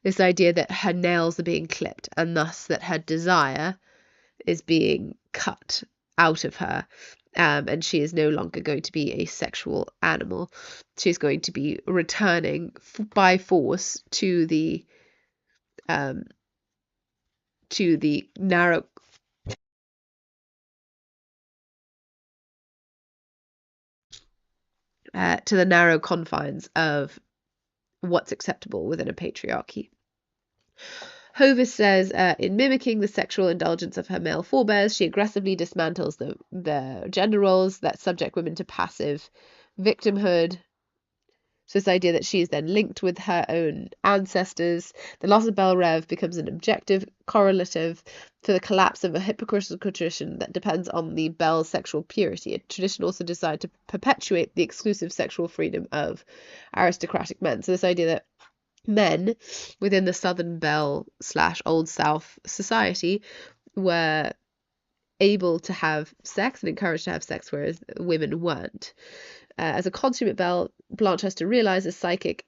this idea that her nails are being clipped and thus that her desire is being cut out of her, and she is no longer going to be a sexual animal. She's going to be returning by force to the narrow confines of what's acceptable within a patriarchy. Hovis says, in mimicking the sexual indulgence of her male forebears, she aggressively dismantles the gender roles that subject women to passive victimhood. So this idea that she is then linked with her own ancestors. The loss of Bel Rev becomes an objective correlative for the collapse of a hypocritical tradition that depends on the Bel's sexual purity. A tradition also designed to perpetuate the exclusive sexual freedom of aristocratic men. So this idea that men within the Southern Belle / Old South society were able to have sex and encouraged to have sex, whereas women weren't. As a consummate Belle, Blanche has to realize the psychic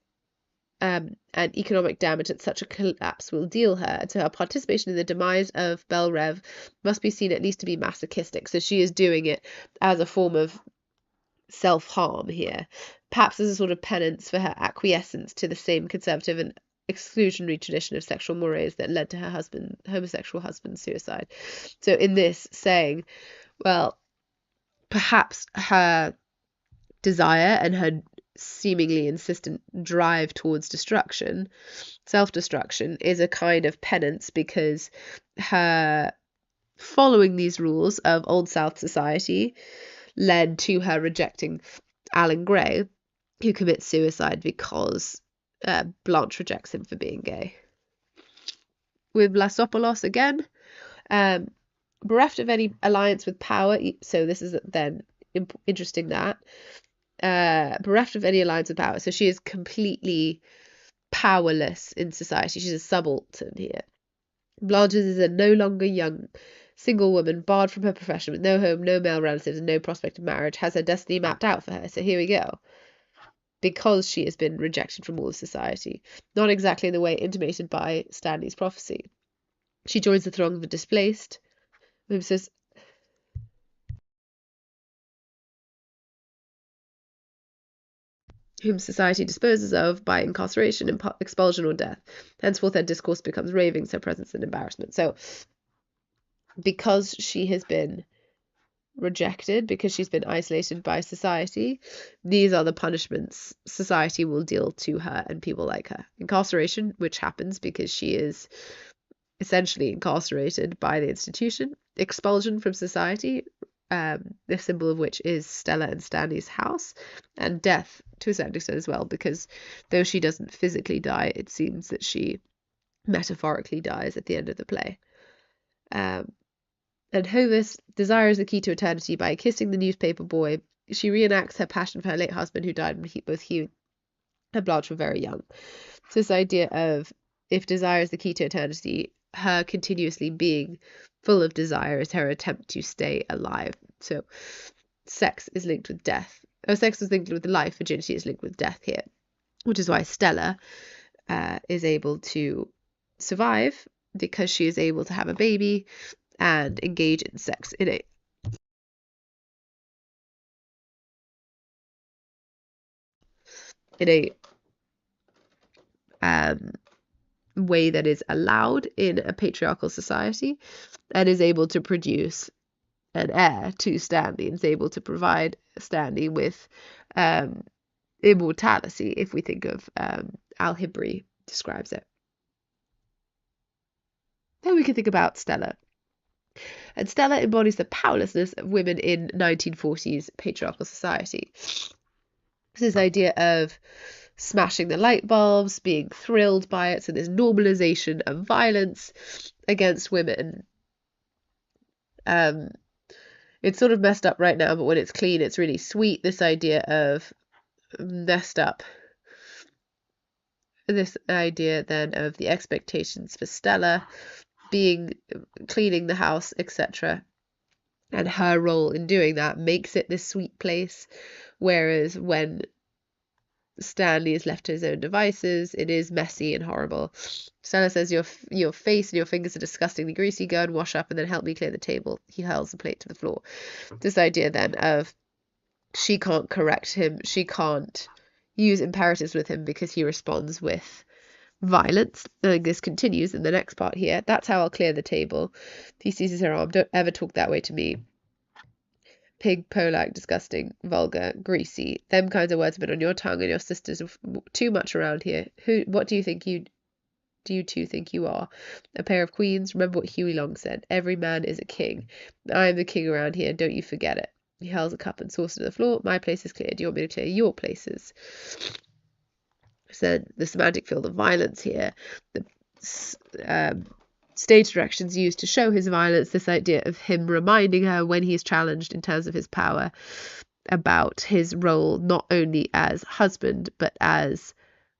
and economic damage that such a collapse will deal her, and so her participation in the demise of Bel Rev must be seen at least to be masochistic. So she is doing it as a form of self-harm here, perhaps as a sort of penance for her acquiescence to the same conservative and exclusionary tradition of sexual mores that led to her homosexual husband's suicide. So in this saying, well, perhaps her desire and her seemingly insistent drive towards destruction, self-destruction, is a kind of penance because her following these rules of Old South society led to her rejecting Alan Gray, who commits suicide because Blanche rejects him for being gay. With Blasopoulos again, bereft of any alliance with power, so this is then interesting that, bereft of any alliance with power, so she is completely powerless in society. She's a subaltern here. Blanche is a no longer young single woman, barred from her profession, with no home, no male relatives, and no prospect of marriage, has her destiny mapped out for her. So here we go. Because she has been rejected from all of society, not exactly in the way intimated by Stanley's prophecy. She joins the throng of the displaced, whom society disposes of by incarceration, expulsion, or death. Henceforth, her discourse becomes ravings, her presence an embarrassment. So, because she has been rejected, because she's been isolated by society, these are the punishments society will deal to her and people like her. Incarceration, which happens because she is essentially incarcerated by the institution. Expulsion from society, the symbol of which is Stella and Stanley's house. And death, to a certain extent as well, because though she doesn't physically die, it seems that she metaphorically dies at the end of the play. And Hovis desires the key to eternity by kissing the newspaper boy. She reenacts her passion for her late husband, who died when both Hugh and Blanche were very young. So this idea of, if desire is the key to eternity, her continuously being full of desire is her attempt to stay alive. So sex is linked with death. Sex is linked with life, virginity is linked with death here, which is why Stella is able to survive, because she is able to have a baby and engage in sex in a way that is allowed in a patriarchal society, and is able to produce an heir to Stanley, and is able to provide Stanley with immortality, if we think of Al-Hibri describes it. Then we can think about Stella. And Stella embodies the powerlessness of women in 1940s patriarchal society. This idea of smashing the light bulbs, being thrilled by it, so this normalization of violence against women. It's sort of messed up right now, but when it's clean, it's really sweet. This idea of messed up. This idea then of the expectations for Stella being cleaning the house, etc. And her role in doing that makes it this sweet place. Whereas when Stanley is left to his own devices, it is messy and horrible. Stella says, your face and your fingers are disgustingly greasy. Go and wash up and then help me clear the table. He hurls the plate to the floor. This idea then of she can't correct him. She can't use imperatives with him because he responds with violence. And this continues in the next part here. That's how I'll clear the table. He seizes her arm. Don't ever talk that way to me. Pig, Polak, disgusting, vulgar, greasy. Them kinds of words have been on your tongue, and your sisters are too much around here. What do you two think you are? A pair of queens? Remember what Huey Long said. Every man is a king. I am the king around here. Don't you forget it. He hurls a cup and saucer to the floor. My place is clear. Do you want me to clear your places? So the semantic field of violence here, the stage directions used to show his violence, this idea of him reminding her when he's challenged in terms of his power about his role not only as husband but as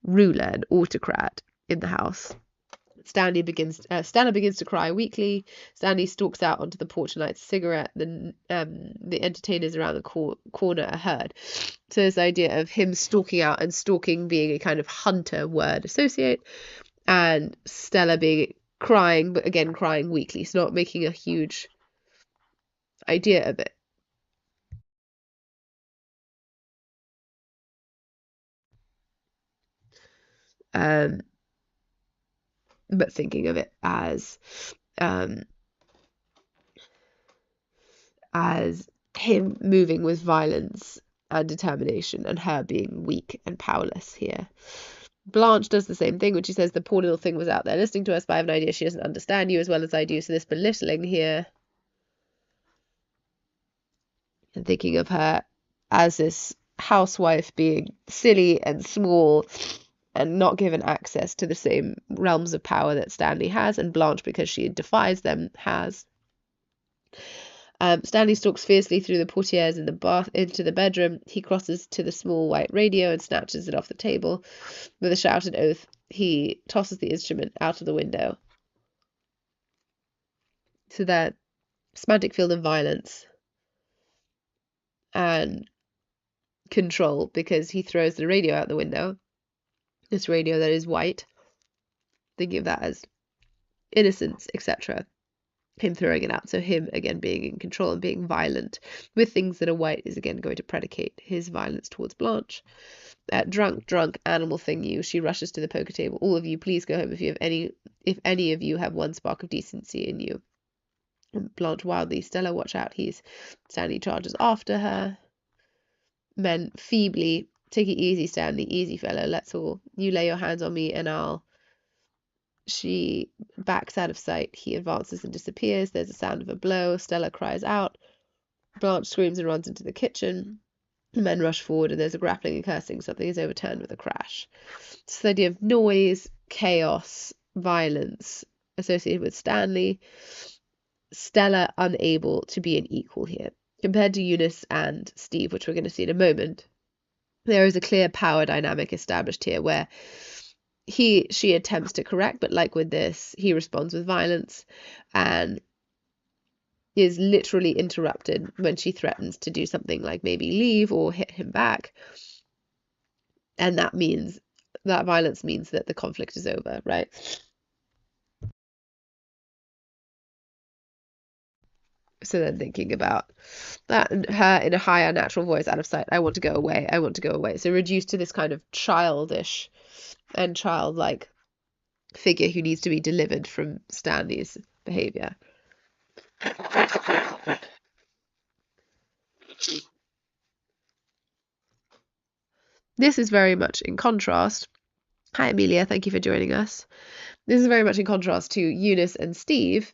ruler and autocrat in the house. Stella begins to cry weakly. Stanley stalks out onto the porch and lights a cigarette. The entertainers around the corner are heard. So this idea of him stalking out, and stalking being a kind of hunter word associate, and Stella being crying, but again crying weakly. So not making a huge idea of it. But thinking of it as him moving with violence and determination, and her being weak and powerless here. Blanche does the same thing, when she says the poor little thing was out there listening to us, but I have an idea she doesn't understand you as well as I do. So this belittling here, and thinking of her as this housewife being silly and small and not given access to the same realms of power that Stanley has, and Blanche, because she defies them, has. Stanley stalks fiercely through the portieres in the bath into the bedroom. He crosses to the small white radio and snatches it off the table. With a shouted oath, he tosses the instrument out of the window. So that semantic field of violence and control, because he throws the radio out the window. This radio that is white, thinking of that as innocence, etc. Him throwing it out. So him again being in control and being violent with things that are white is again going to predicate his violence towards Blanche. Drunk, animal thing you. She rushes to the poker table. All of you, please go home if any of you have one spark of decency in you. And Blanche wildly, Stella, watch out. Stanley charges after her. Men feebly, take it easy, Stanley, easy fellow, let's all. You lay your hands on me and I'll. She backs out of sight. He advances and disappears. There's a sound of a blow. Stella cries out. Blanche screams and runs into the kitchen. The men rush forward and there's a grappling and cursing. Something is overturned with a crash. It's the idea of noise, chaos, violence associated with Stanley. Stella unable to be an equal here. Compared to Eunice and Steve, which we're going to see in a moment, there is a clear power dynamic established here where she attempts to correct, but like with this, he responds with violence and is literally interrupted when she threatens to do something like maybe leave or hit him back. And that violence means that the conflict is over, right? So then thinking about that and her in a higher natural voice, out of sight, I want to go away, I want to go away. So reduced to this kind of childish and childlike figure who needs to be delivered from Stanley's behavior. This is very much in contrast. Hi, Amelia. Thank you for joining us. This is very much in contrast to Eunice and Steve,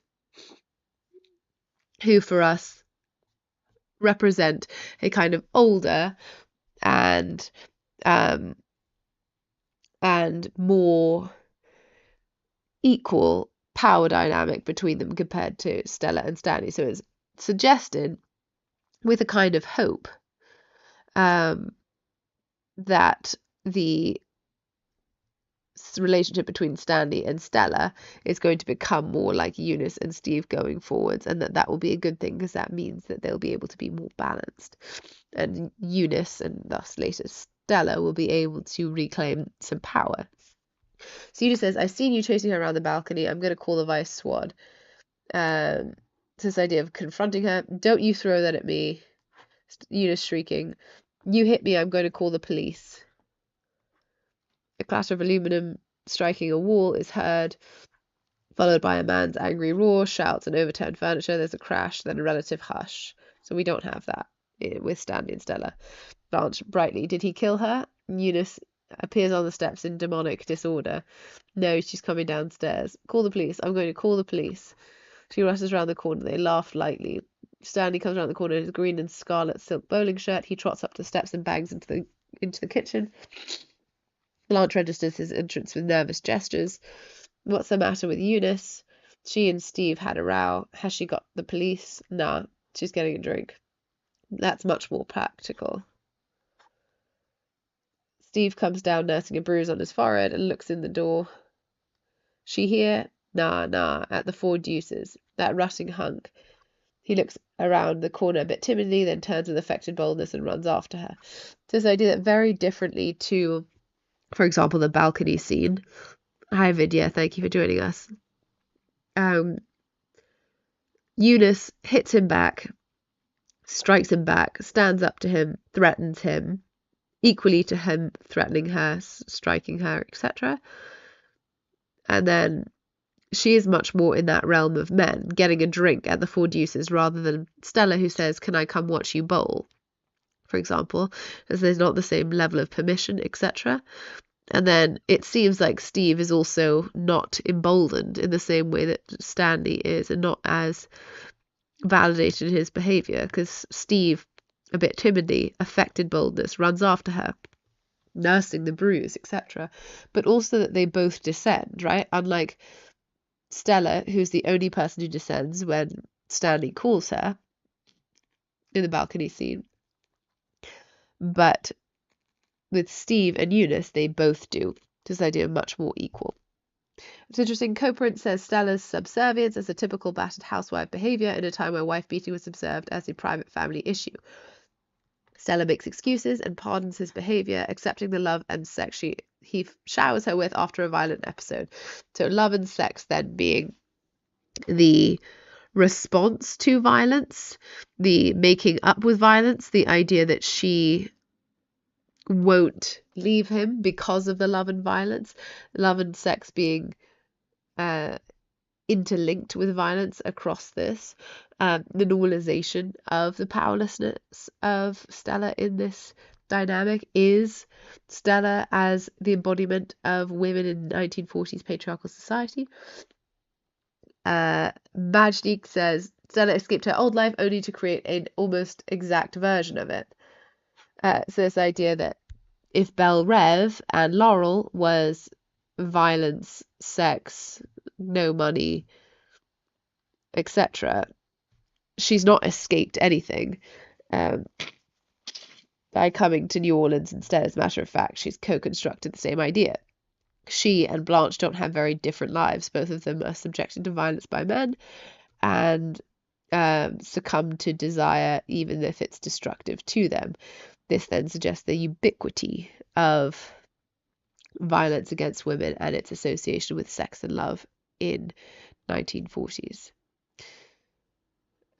who for us represent a kind of older and more equal power dynamic between them compared to Stella and Stanley. So it's suggested with a kind of hope that the relationship between Stanley and Stella is going to become more like Eunice and Steve going forwards, and that will be a good thing because that means that they'll be able to be more balanced, and Eunice and thus later Stella will be able to reclaim some power. So Eunice says, I've seen you chasing her around the balcony. I'm going to call the vice squad. This idea of confronting her. Don't you throw that at me. Eunice shrieking. You hit me, I'm going to call the police. A clatter of aluminum striking a wall is heard, followed by a man's angry roar, shouts, and overturned furniture. There's a crash, then a relative hush. So we don't have that with Stanley and Stella. Blanche brightly, did he kill her? Eunice appears on the steps in demonic disorder. No, she's coming downstairs. Call the police. I'm going to call the police. She rushes around the corner. They laugh lightly. Stanley comes around the corner in his green and scarlet silk bowling shirt. He trots up the steps and bangs into the kitchen. Blanche registers his entrance with nervous gestures. What's the matter with Eunice? She and Steve had a row. Has she got the police? Nah, she's getting a drink. That's much more practical. Steve comes down nursing a bruise on his forehead and looks in the door. She here? Nah, at the Four Deuces. That rutting hunk. He looks around the corner a bit timidly, then turns with affected boldness and runs after her. So this idea that very differently to, for example, the balcony scene. Hi, Vidya. Thank you for joining us. Eunice hits him back, strikes him back, stands up to him, threatens him, equally to him threatening her, striking her, etc. And then she is much more in that realm of men, getting a drink at the Four Deuces rather than Stella, who says, can I come watch you bowl, for example, as there's not the same level of permission, etc. And then it seems like Steve is also not emboldened in the same way that Stanley is, and not as validated in his behavior, because Steve, a bit timidly, affected boldness, runs after her, nursing the bruise, etc. But also that they both descend, right? Unlike Stella, who's the only person who descends when Stanley calls her in the balcony scene. But with Steve and Eunice, they both do. This idea of much more equal. It's interesting. Co-print says Stella's subservience as a typical battered housewife behavior in a time where wife beating was observed as a private family issue. Stella makes excuses and pardons his behavior, accepting the love and sex he showers her with after a violent episode. So love and sex then being the response to violence, the making up with violence, the idea that she won't leave him because of the love and violence, love and sex being interlinked with violence across this, the normalization of the powerlessness of Stella in this dynamic is Stella as the embodiment of women in 1940s patriarchal society. Majnik says Stella escaped her old life only to create an almost exact version of it. So this idea that if Belle Rev and Laurel was violence, sex, no money, etc., she's not escaped anything by coming to New Orleans instead. As a matter of fact, she's co-constructed the same idea. She and Blanche don't have very different lives. Both of them are subjected to violence by men and succumb to desire, even if it's destructive to them. This then suggests the ubiquity of violence against women and its association with sex and love in 1940s.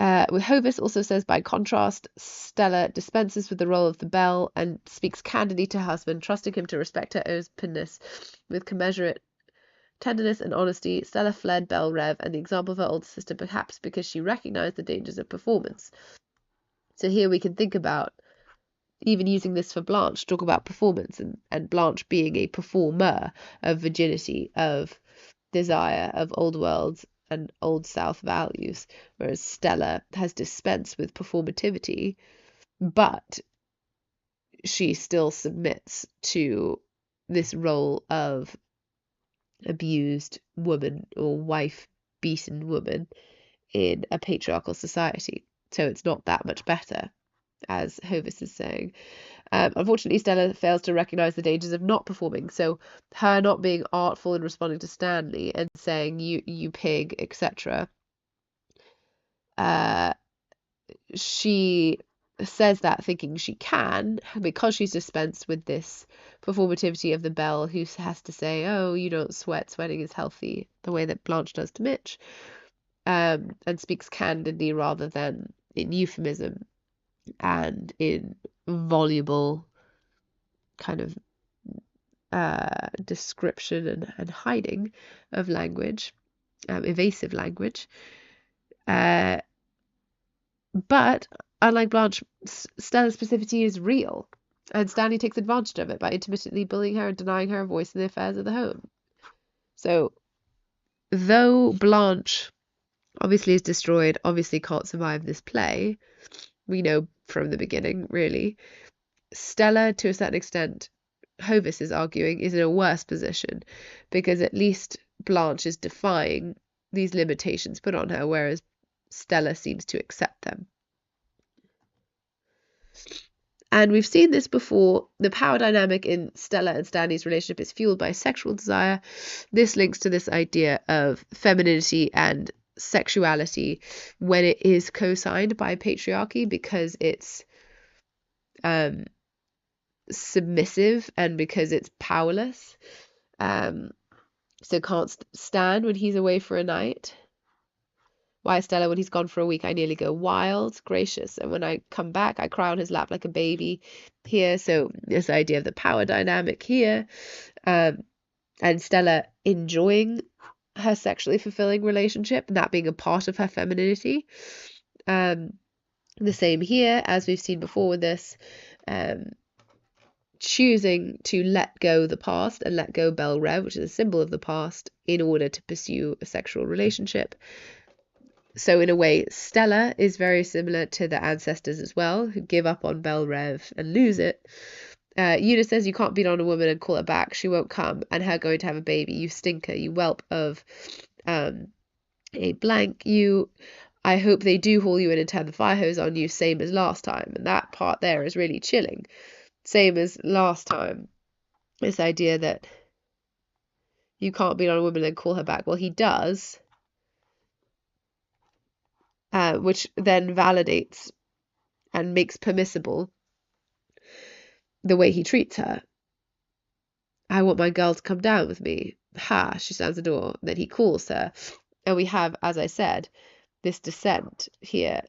Hovis also says, by contrast, Stella dispenses with the role of the belle and speaks candidly to her husband, trusting him to respect her openness with commensurate tenderness and honesty. Stella fled Belle Rev and the example of her older sister, perhaps because she recognized the dangers of performance. So here we can think about, even using this for Blanche, talk about performance and Blanche being a performer of virginity, of desire, of old world and old South values, whereas Stella has dispensed with performativity, but she still submits to this role of abused woman or wife beaten woman in a patriarchal society. So it's not that much better, as Hovis is saying. Unfortunately, Stella fails to recognize the dangers of not performing. So her not being artful in responding to Stanley and saying you pig, etc. She says that thinking she can, because she's dispensed with this performativity of the belle who has to say, oh, you don't sweat, sweating is healthy, the way that Blanche does to Mitch, and speaks candidly rather than in euphemism and in voluble kind of description and hiding of language, evasive language. But unlike Blanche, Stella's specificity is real, and Stanley takes advantage of it by intermittently bullying her and denying her a voice in the affairs of the home. So, though Blanche obviously is destroyed, obviously can't survive this play, we know from the beginning, really, Stella, to a certain extent, Hovis is arguing, is in a worse position, because at least Blanche is defying these limitations put on her, whereas Stella seems to accept them. And we've seen this before. The power dynamic in Stella and Stanley's relationship is fueled by sexual desire. This links to this idea of femininity and sexuality when it is co-signed by patriarchy, because it's submissive and because it's powerless. So can't stand when he's away for a night. Why, Stella, when he's gone for a week, I nearly go wild, gracious. And when I come back, I cry on his lap like a baby here. So this idea of the power dynamic here. And Stella enjoying her sexually fulfilling relationship and that being a part of her femininity. The same here, as we've seen before with this. Choosing to let go the past and let go Belle Rev, which is a symbol of the past, in order to pursue a sexual relationship. So in a way, Stella is very similar to the ancestors as well, who give up on Belle Rev and lose it. Eunice says, you can't beat on a woman and call her back. She won't come, and her going to have a baby. You stinker, you whelp of a blank. I hope they do haul you in and turn the fire hose on you, same as last time. And that part there is really chilling. Same as last time. This idea that You can't beat on a woman and call her back. Well, he does, which then validates and makes permissible the way he treats her. I want my girl to come down with me. Ha, she slams the door. Then he calls her. And we have, as I said, this descent here,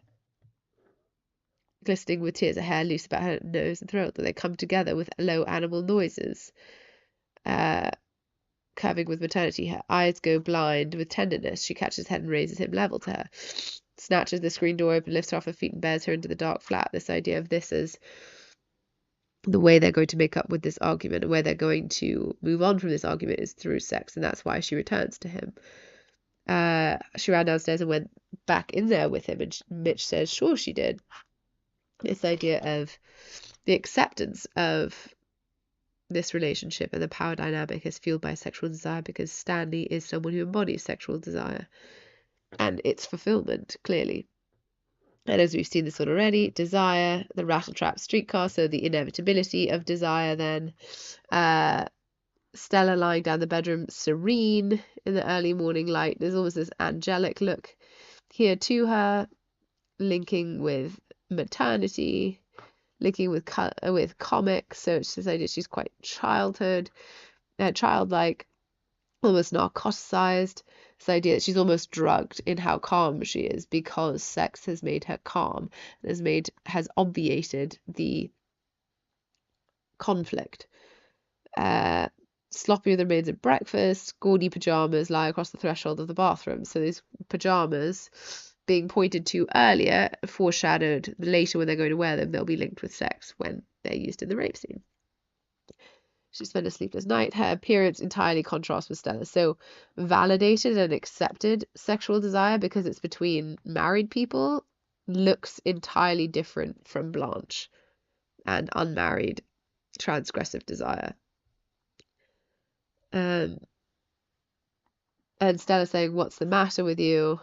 glistening with tears, her hair loose about her nose and throat, that they come together with low animal noises. Curving with maternity, her eyes go blind with tenderness. She catches his head and raises him level to her. Snatches the screen door open, lifts her off her feet and bears her into the dark flat. This idea of this as the way they're going to make up with this argument and where they're going to move on from this argument is through sex, and that's why she returns to him. She ran downstairs and went back in there with him, and Mitch says, sure she did. This idea of the acceptance of this relationship and the power dynamic is fueled by sexual desire, because Stanley is someone who embodies sexual desire and its fulfillment, clearly. And as we've seen this one already, desire, the rattletrap streetcar, so the inevitability of desire then. Stella lying down the bedroom, serene in the early morning light. There's almost this angelic look here to her, linking with maternity, linking with comics. So it's this idea she's quite childlike, almost narcoticized. This idea that she's almost drugged in how calm she is, because sex has made her calm, has obviated the conflict. Sloppy with the remains of breakfast, gaudy pajamas lie across the threshold of the bathroom. So these pajamas being pointed to earlier foreshadowed later when they're going to wear them, they'll be linked with sex when they're used in the rape scene. She spent a sleepless night. Her appearance entirely contrasts with Stella. So validated and accepted sexual desire, because it's between married people, looks entirely different from Blanche and unmarried transgressive desire. And Stella saying, what's the matter with you?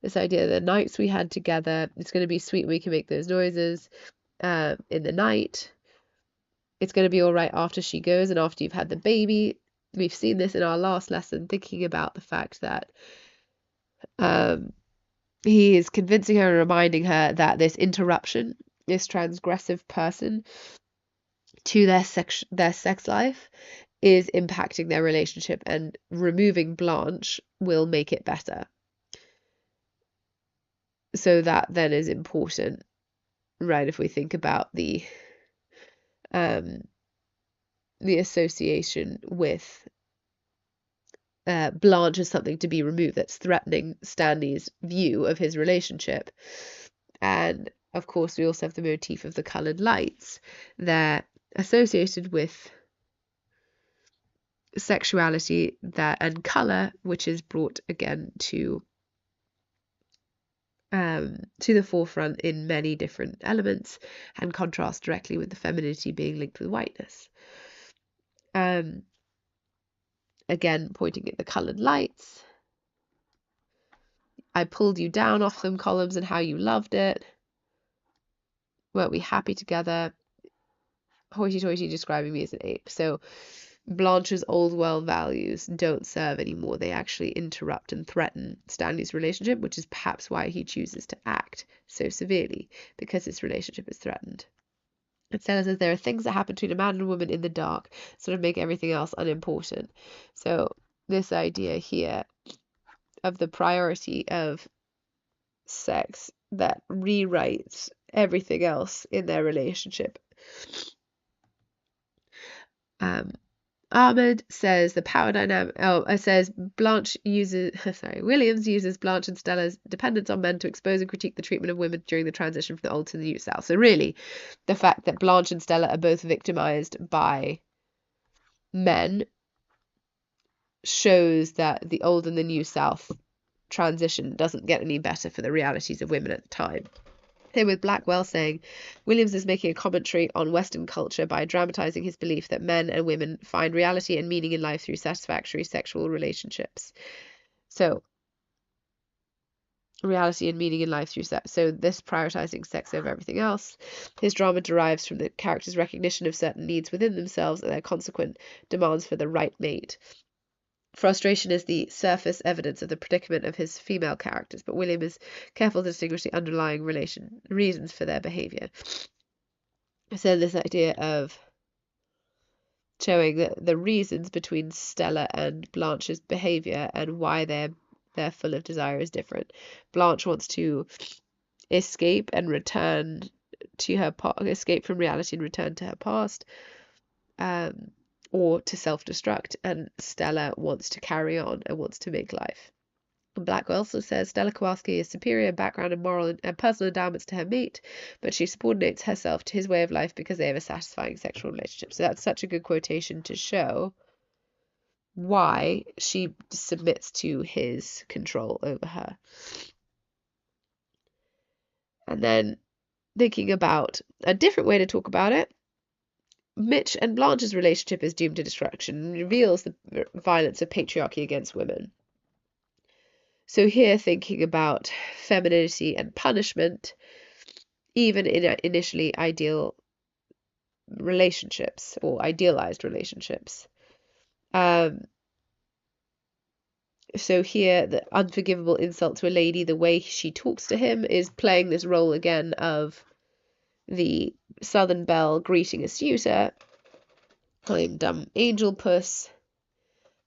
This idea, the nights we had together, it's going to be sweet when we can make those noises in the night. It's going to be all right after she goes and after you've had the baby. We've seen this in our last lesson, thinking about the fact that he is convincing her and reminding her that this interruption, this transgressive person to their sex life, is impacting their relationship, and removing Blanche will make it better. So that then is important, right? If we think about the association with Blanche as something to be removed, that's threatening Stanley's view of his relationship. And of course, we also have the motif of the coloured lights. They're associated with sexuality and colour, which is brought again to the forefront in many different elements, and contrast directly with the femininity being linked with whiteness. Again, pointing at the coloured lights. I pulled you down off them columns and how you loved it. Weren't we happy together? Hoity-toity describing me as an ape. So Blanche's old world values don't serve anymore. They actually interrupt and threaten Stanley's relationship, which is perhaps why he chooses to act so severely, because his relationship is threatened. And Stella says there are things that happen between a man and a woman in the dark, sort of make everything else unimportant. So this idea here of the priority of sex that rewrites everything else in their relationship. Ahmed says the power dynamic. Says Blanche uses. Williams uses Blanche and Stella's dependence on men to expose and critique the treatment of women during the transition from the old to the new South. So really, the fact that Blanche and Stella are both victimized by men shows that the old and the new South transition doesn't get any better for the realities of women at the time. Here with Blackwell saying Williams is making a commentary on Western culture by dramatizing his belief that men and women find reality and meaning in life through satisfactory sexual relationships. So reality and meaning in life through sex. So this prioritizing sex over everything else. His drama derives from the characters' recognition of certain needs within themselves and their consequent demands for the right mate. Frustration is the surface evidence of the predicament of his female characters, but William is careful to distinguish the underlying reasons for their behavior. So this idea of showing the reasons between Stella and Blanche's behavior and why they're full of desire is different. Blanche wants to escape and return to her escape from reality and return to her past, or to self-destruct, and Stella wants to carry on and wants to make life. And Blackwell also says Stella Kowalski is superior in background and moral and personal endowments to her mate, but she subordinates herself to his way of life because they have a satisfying sexual relationship. So that's such a good quotation to show why she submits to his control over her. And then thinking about a different way to talk about it, Mitch and Blanche's relationship is doomed to destruction and reveals the violence of patriarchy against women. So here thinking about femininity and punishment, even in initially ideal relationships or idealized relationships. So here, the unforgivable insult to a lady, the way she talks to him, is playing this role again of the Southern belle greeting a suitor, calling him dumb angel puss,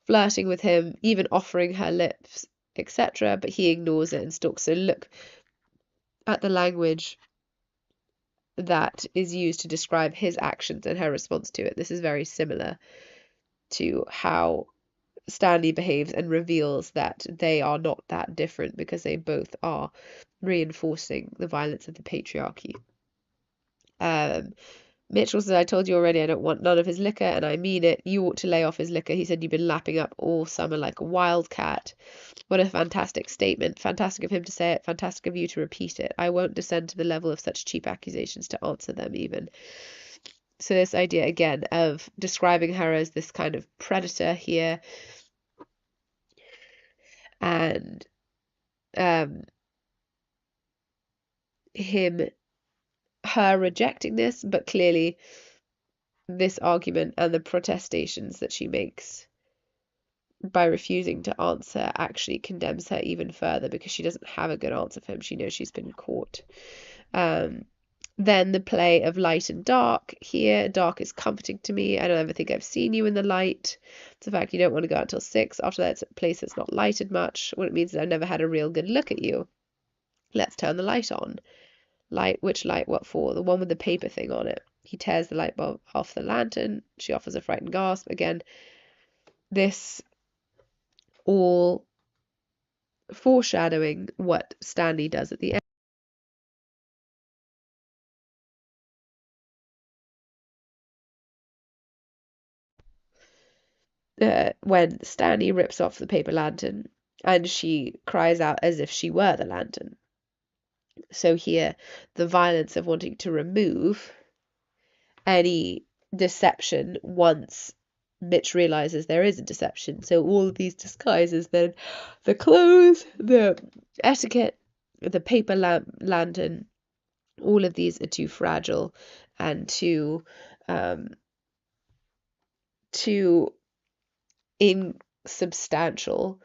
flirting with him, even offering her lips, etc., but he ignores it and stalks. So look at the language that is used to describe his actions and her response to it. This is very similar to how Stanley behaves and reveals that they are not that different because they both are reinforcing the violence of the patriarchy. Mitchell says, I told you already I don't want none of his liquor, and I mean it. You ought to lay off his liquor. He said you've been lapping up all summer like a wildcat. What a fantastic statement. Fantastic of him to say it. Fantastic of you to repeat it. I won't descend to the level of such cheap accusations to answer them even. So this idea, again, of describing her as this kind of predator here, and her rejecting this, but clearly this argument and the protestations that she makes by refusing to answer actually condemns her even further because she doesn't have a good answer for him. She knows she's been caught. Then the play of light and dark here. Dark is comforting to me. I don't ever think I've seen you in the light. It's the fact you don't want to go out until 6. After that, it's a place that's not lighted much. What it means is I've never had a real good look at you. Let's turn the light on. Light, which light? What for? The one with the paper thing on it. He tears the light bulb off the lantern. She offers a frightened gasp. Again, this all foreshadowing what Stanley does at the end. When Stanley rips off the paper lantern and she cries out as if she were the lantern. So here, the violence of wanting to remove any deception once Mitch realizes there is a deception. So all of these disguises, then the clothes, the etiquette, the paper lantern, all of these are too fragile and too insubstantial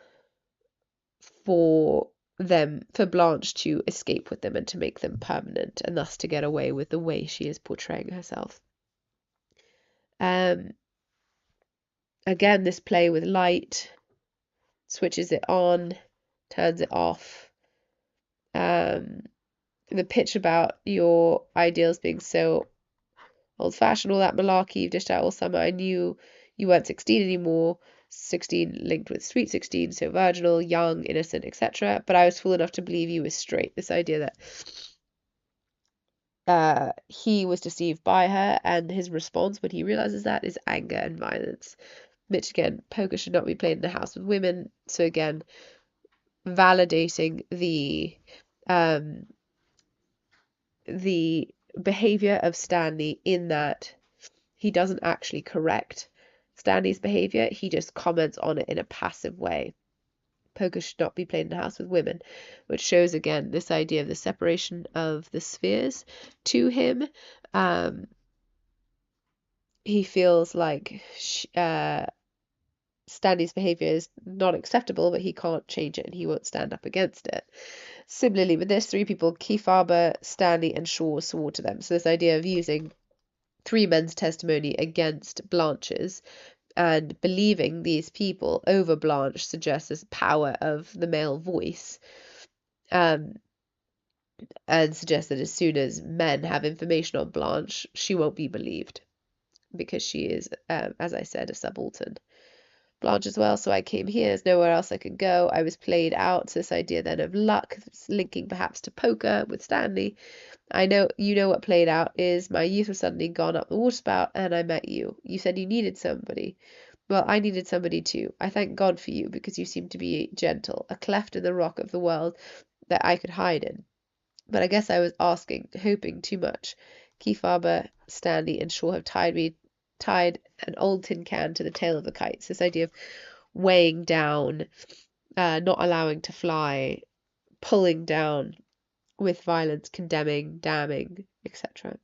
for Blanche to escape with them and to make them permanent, and thus to get away with the way she is portraying herself. Again, this play with light, switches it on, turns it off. The pitch about your ideals being so old-fashioned, all that malarkey you've dished out all summer. I knew you weren't 16 anymore. 16 linked with sweet 16, so virginal, young, innocent, etc. But I was fool enough to believe you were straight. This idea that he was deceived by her, and his response when he realizes that is anger and violence. Mitch, again, poker should not be played in a house with women. So again, validating the behavior of Stanley in that he doesn't actually correct Stanley's behavior, he just comments on it in a passive way. poker should not be played in the house with women, which shows again this idea of the separation of the spheres to him. He feels like Stanley's behavior is not acceptable, but he can't change it and he won't stand up against it. Similarly, with this, three people, Kefauver, Stanley, and Shaw, swore to them. So this idea of using three men's testimony against Blanche's and believing these people over Blanche suggests this power of the male voice, and suggests that as soon as men have information on Blanche, she won't be believed because she is, as I said, a subaltern. Blanche as well, so I came here, there's nowhere else I could go. I was played out. So this idea then of luck, linking perhaps to poker with Stanley. I know you know what played out is my youth was suddenly gone up the waterspout and I met you. You said you needed somebody. Well, I needed somebody too. I thank God for you because you seem to be gentle, a cleft in the rock of the world that I could hide in. But I guess I was asking, hoping too much. Kefauver, Stanley, and Shaw have tied an old tin can to the tail of the kites. This idea of weighing down, not allowing to fly, pulling down with violence, condemning, damning, etc.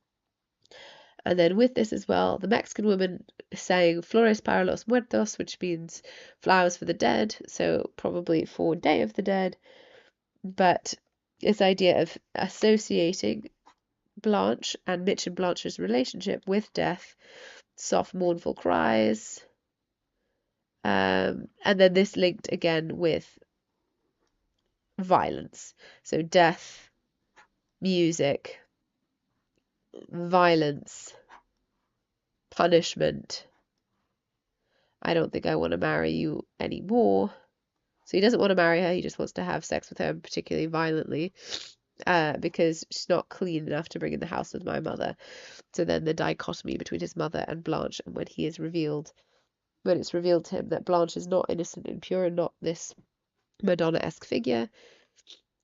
And then with this as well, the Mexican woman saying Flores para los muertos, which means flowers for the dead, so probably for Day of the Dead. But this idea of associating Blanche and Mitch and Blanche's relationship with death, soft mournful cries, and then this linked again with violence. So death, music, violence, punishment. I don't think I want to marry you anymore. So he doesn't want to marry her, he just wants to have sex with her, particularly violently, because she's not clean enough to bring in the house with my mother. So then the dichotomy between his mother and Blanche, and when it's revealed to him that Blanche is not innocent and pure and not this Madonna-esque figure,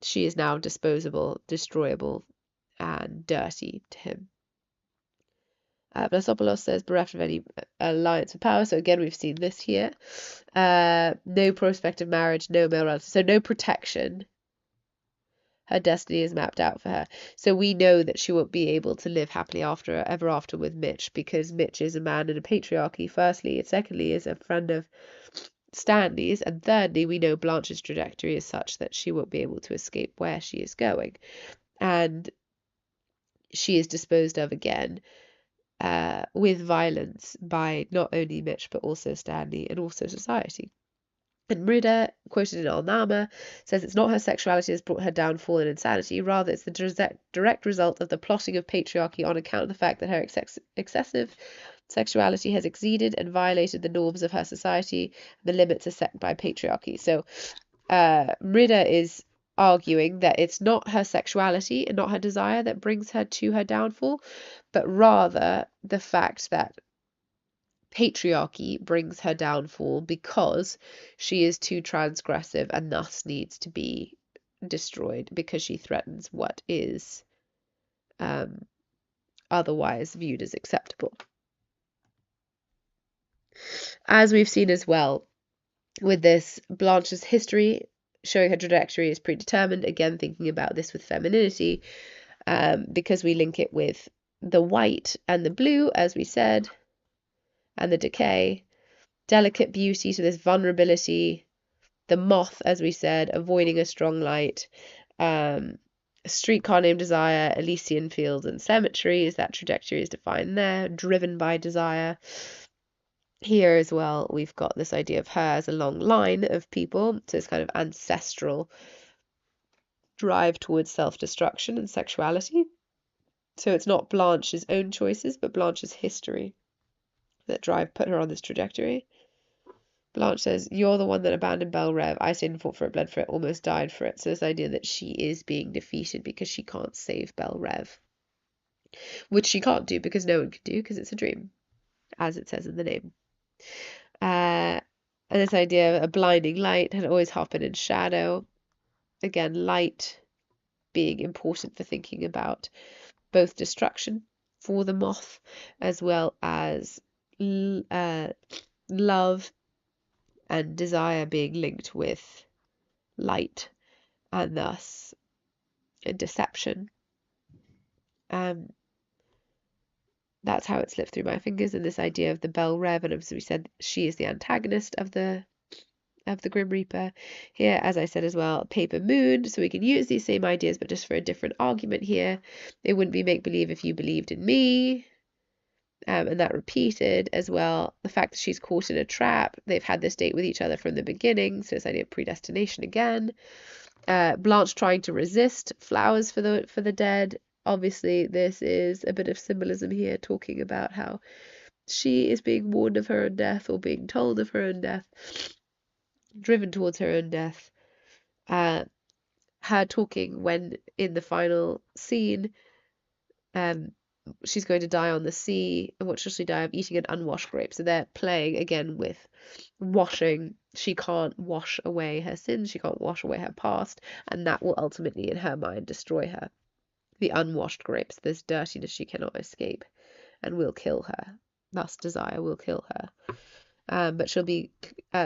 she is now disposable, destroyable, and dirty to him. Blasopoulos says bereft of any alliance with power. So again, we've seen this here. No prospect of marriage, no male relative, so no protection. Her destiny is mapped out for her. So we know that she won't be able to live happily ever after with Mitch, because Mitch is a man in a patriarchy, firstly, and secondly is a friend of Stanley's, and thirdly, we know Blanche's trajectory is such that she won't be able to escape where she is going. And she is disposed of again with violence by not only Mitch but also Stanley and also society. And Merida, quoted in Al-Nama, says it's not her sexuality that's brought her downfall and insanity, rather it's the direct result of the plotting of patriarchy on account of the fact that her excessive sexuality has exceeded and violated the norms of her society, the limits are set by patriarchy. So Merida is arguing that it's not her sexuality and not her desire that brings her to her downfall, but rather the fact that patriarchy brings her downfall because she is too transgressive and thus needs to be destroyed because she threatens what is otherwise viewed as acceptable. As we've seen as well with this, Blanche's history showing her trajectory is predetermined, again thinking about this with femininity, because we link it with the white and the blue, as we said, and the decay, delicate beauty, so there's vulnerability, the moth, as we said, avoiding a strong light, a streetcar named Desire, Elysian Fields and Cemeteries, that trajectory is defined there, driven by desire. Here as well, we've got this idea of her as a long line of people, so it's kind of ancestral drive towards self-destruction and sexuality. So it's not Blanche's own choices, but Blanche's history that put her on this trajectory. Blanche says, you're the one that abandoned Belle Reve. I stayed and fought for it, bled for it, almost died for it. So this idea that she is being defeated because she can't save Belle Reve. Which she can't do because no one can do because it's a dream, as it says in the name. And this idea of a blinding light had always happened in shadow. Again, light being important for thinking about both destruction for the moth as well as love and desire being linked with light and thus in deception. That's how it slipped through my fingers, and this idea of the Bell Rev, and as we said, she is the antagonist of the Grim Reaper. Here, as I said as well, Paper Moon, so we can use these same ideas, but just for a different argument here. It wouldn't be make-believe if you believed in me. And that repeated as well. The fact that she's caught in a trap. They've had this date with each other from the beginning, so this idea of predestination again. Blanche trying to resist flowers for the dead. Obviously, this is a bit of symbolism here, talking about how she is being warned of her own death, or being told of her own death, driven towards her own death. Her talking when in the final scene, she's going to die on the sea, and what shall she die of? Eating an unwashed grape. So they're playing again with washing. She can't wash away her sins, she can't wash away her past, and that will ultimately, in her mind, destroy her. The unwashed grapes, this dirtiness she cannot escape, and will kill her. Thus, desire will kill her. But she'll be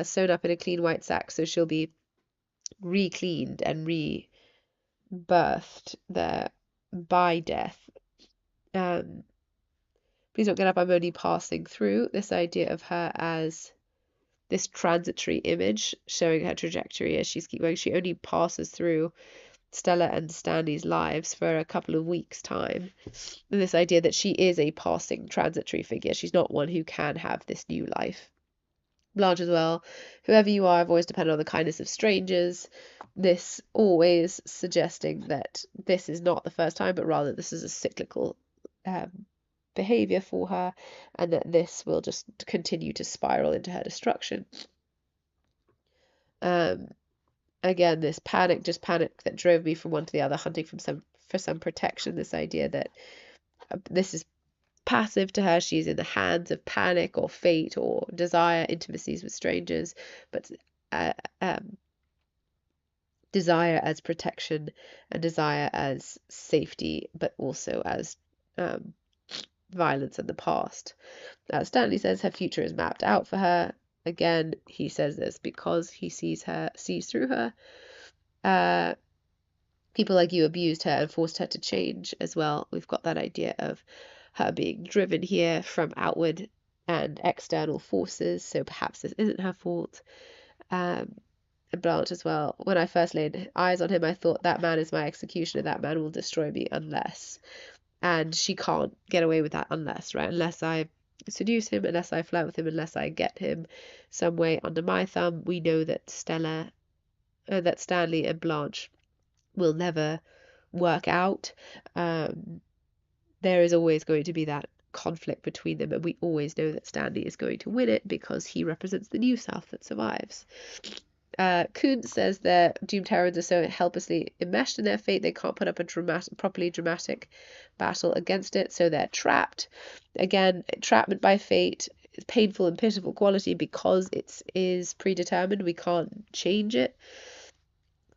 sewn up in a clean white sack, so she'll be re-cleaned and rebirthed there by death. Please don't get up, I'm only passing through. This idea of her as this transitory image showing her trajectory as she's keep going. She only passes through Stella and Stanley's lives for a couple of weeks' time. And this idea that she is a passing transitory figure. She's not one who can have this new life. Blanche as well. Whoever you are, I've always depended on the kindness of strangers. This always suggesting that this is not the first time, but rather this is a cyclical behavior for her, and that this will just continue to spiral into her destruction. Again, this panic that drove me from one to the other, hunting for some protection. This idea that this is passive to her. She's in the hands of panic or fate or desire, intimacies with strangers, but desire as protection and desire as safety, but also as violence in the past. Stanley says her future is mapped out for her. Again, he says this because he sees through her. People like you abused her and forced her to change as well. We've got that idea of her being driven here from outward and external forces, so perhaps this isn't her fault. And Blanche as well. When I first laid eyes on him, I thought, that man is my executioner, that man will destroy me unless. And she can't get away with that unless, right? Unless I seduce him, unless I flirt with him, unless I get him some way under my thumb. We know that that Stanley and Blanche will never work out. There is always going to be that conflict between them, and we always know that Stanley is going to win it because he represents the new South that survives. Kuntz says that doomed heroines are so helplessly enmeshed in their fate they can't put up a properly dramatic battle against it, so they're trapped. Again, entrapment by fate is painful and pitiful quality because it is predetermined. We can't change it.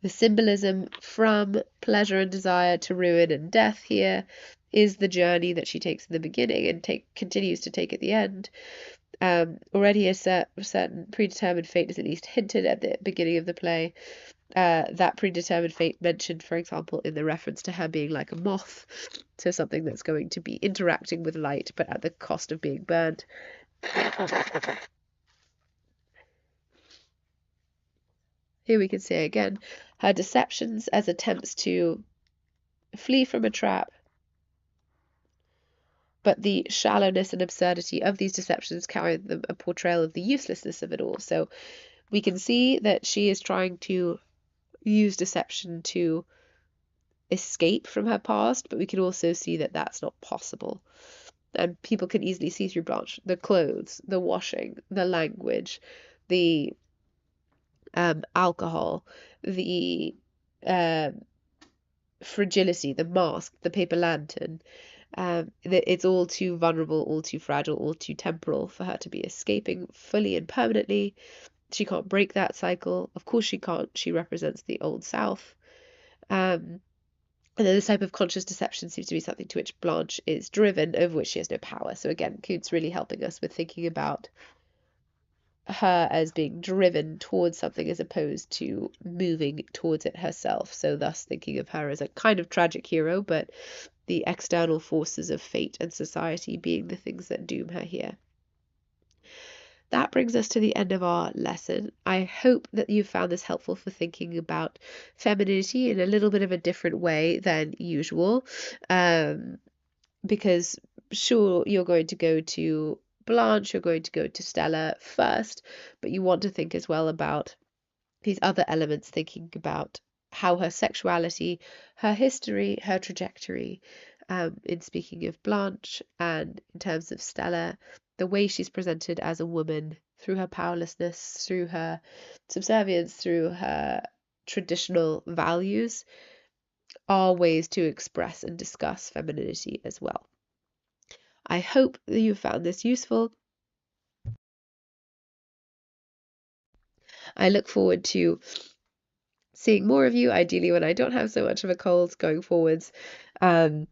The symbolism from pleasure and desire to ruin and death here is the journey that she takes in the beginning and continues to take at the end. Already a certain predetermined fate is at least hinted at the beginning of the play. That predetermined fate mentioned, for example, in the reference to her being like a moth, so something that's going to be interacting with light, but at the cost of being burned. Here we can say again, her deceptions as attempts to flee from a trap, but the shallowness and absurdity of these deceptions carry a portrayal of the uselessness of it all. So we can see that she is trying to use deception to escape from her past, but we can also see that that's not possible. And people can easily see through Blanche. The clothes, the washing, the language, the alcohol, the fragility, the mask, the paper lantern. It's all too vulnerable, all too fragile, all too temporal for her to be escaping fully and permanently. She can't break that cycle. Of course she can't. She represents the Old South. And then this type of conscious deception seems to be something to which Blanche is driven, over which she has no power. So again, Kuntz really helping us with thinking about her as being driven towards something as opposed to moving towards it herself. So thus thinking of her as a kind of tragic hero, but the external forces of fate and society being the things that doom her here. That brings us to the end of our lesson. I hope that you found this helpful for thinking about femininity in a little bit of a different way than usual. Because sure, you're going to go to Blanche, you're going to go to Stella first, but you want to think as well about these other elements, thinking about how her sexuality, her history, her trajectory, in speaking of Blanche, and in terms of Stella, the way she's presented as a woman through her powerlessness, through her subservience, through her traditional values, are ways to express and discuss femininity as well. I hope that you found this useful. I look forward to seeing more of you, ideally when I don't have so much of a cold going forwards, and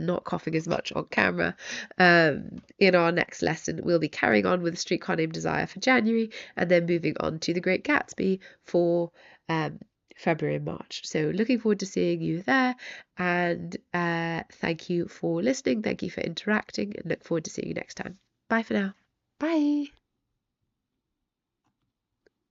not coughing as much on camera. In our next lesson, we'll be carrying on with Streetcar Named Desire for January, and then moving on to The Great Gatsby for February and March. So looking forward to seeing you there, and thank you for listening, thank you for interacting, and look forward to seeing you next time. Bye for now. Bye.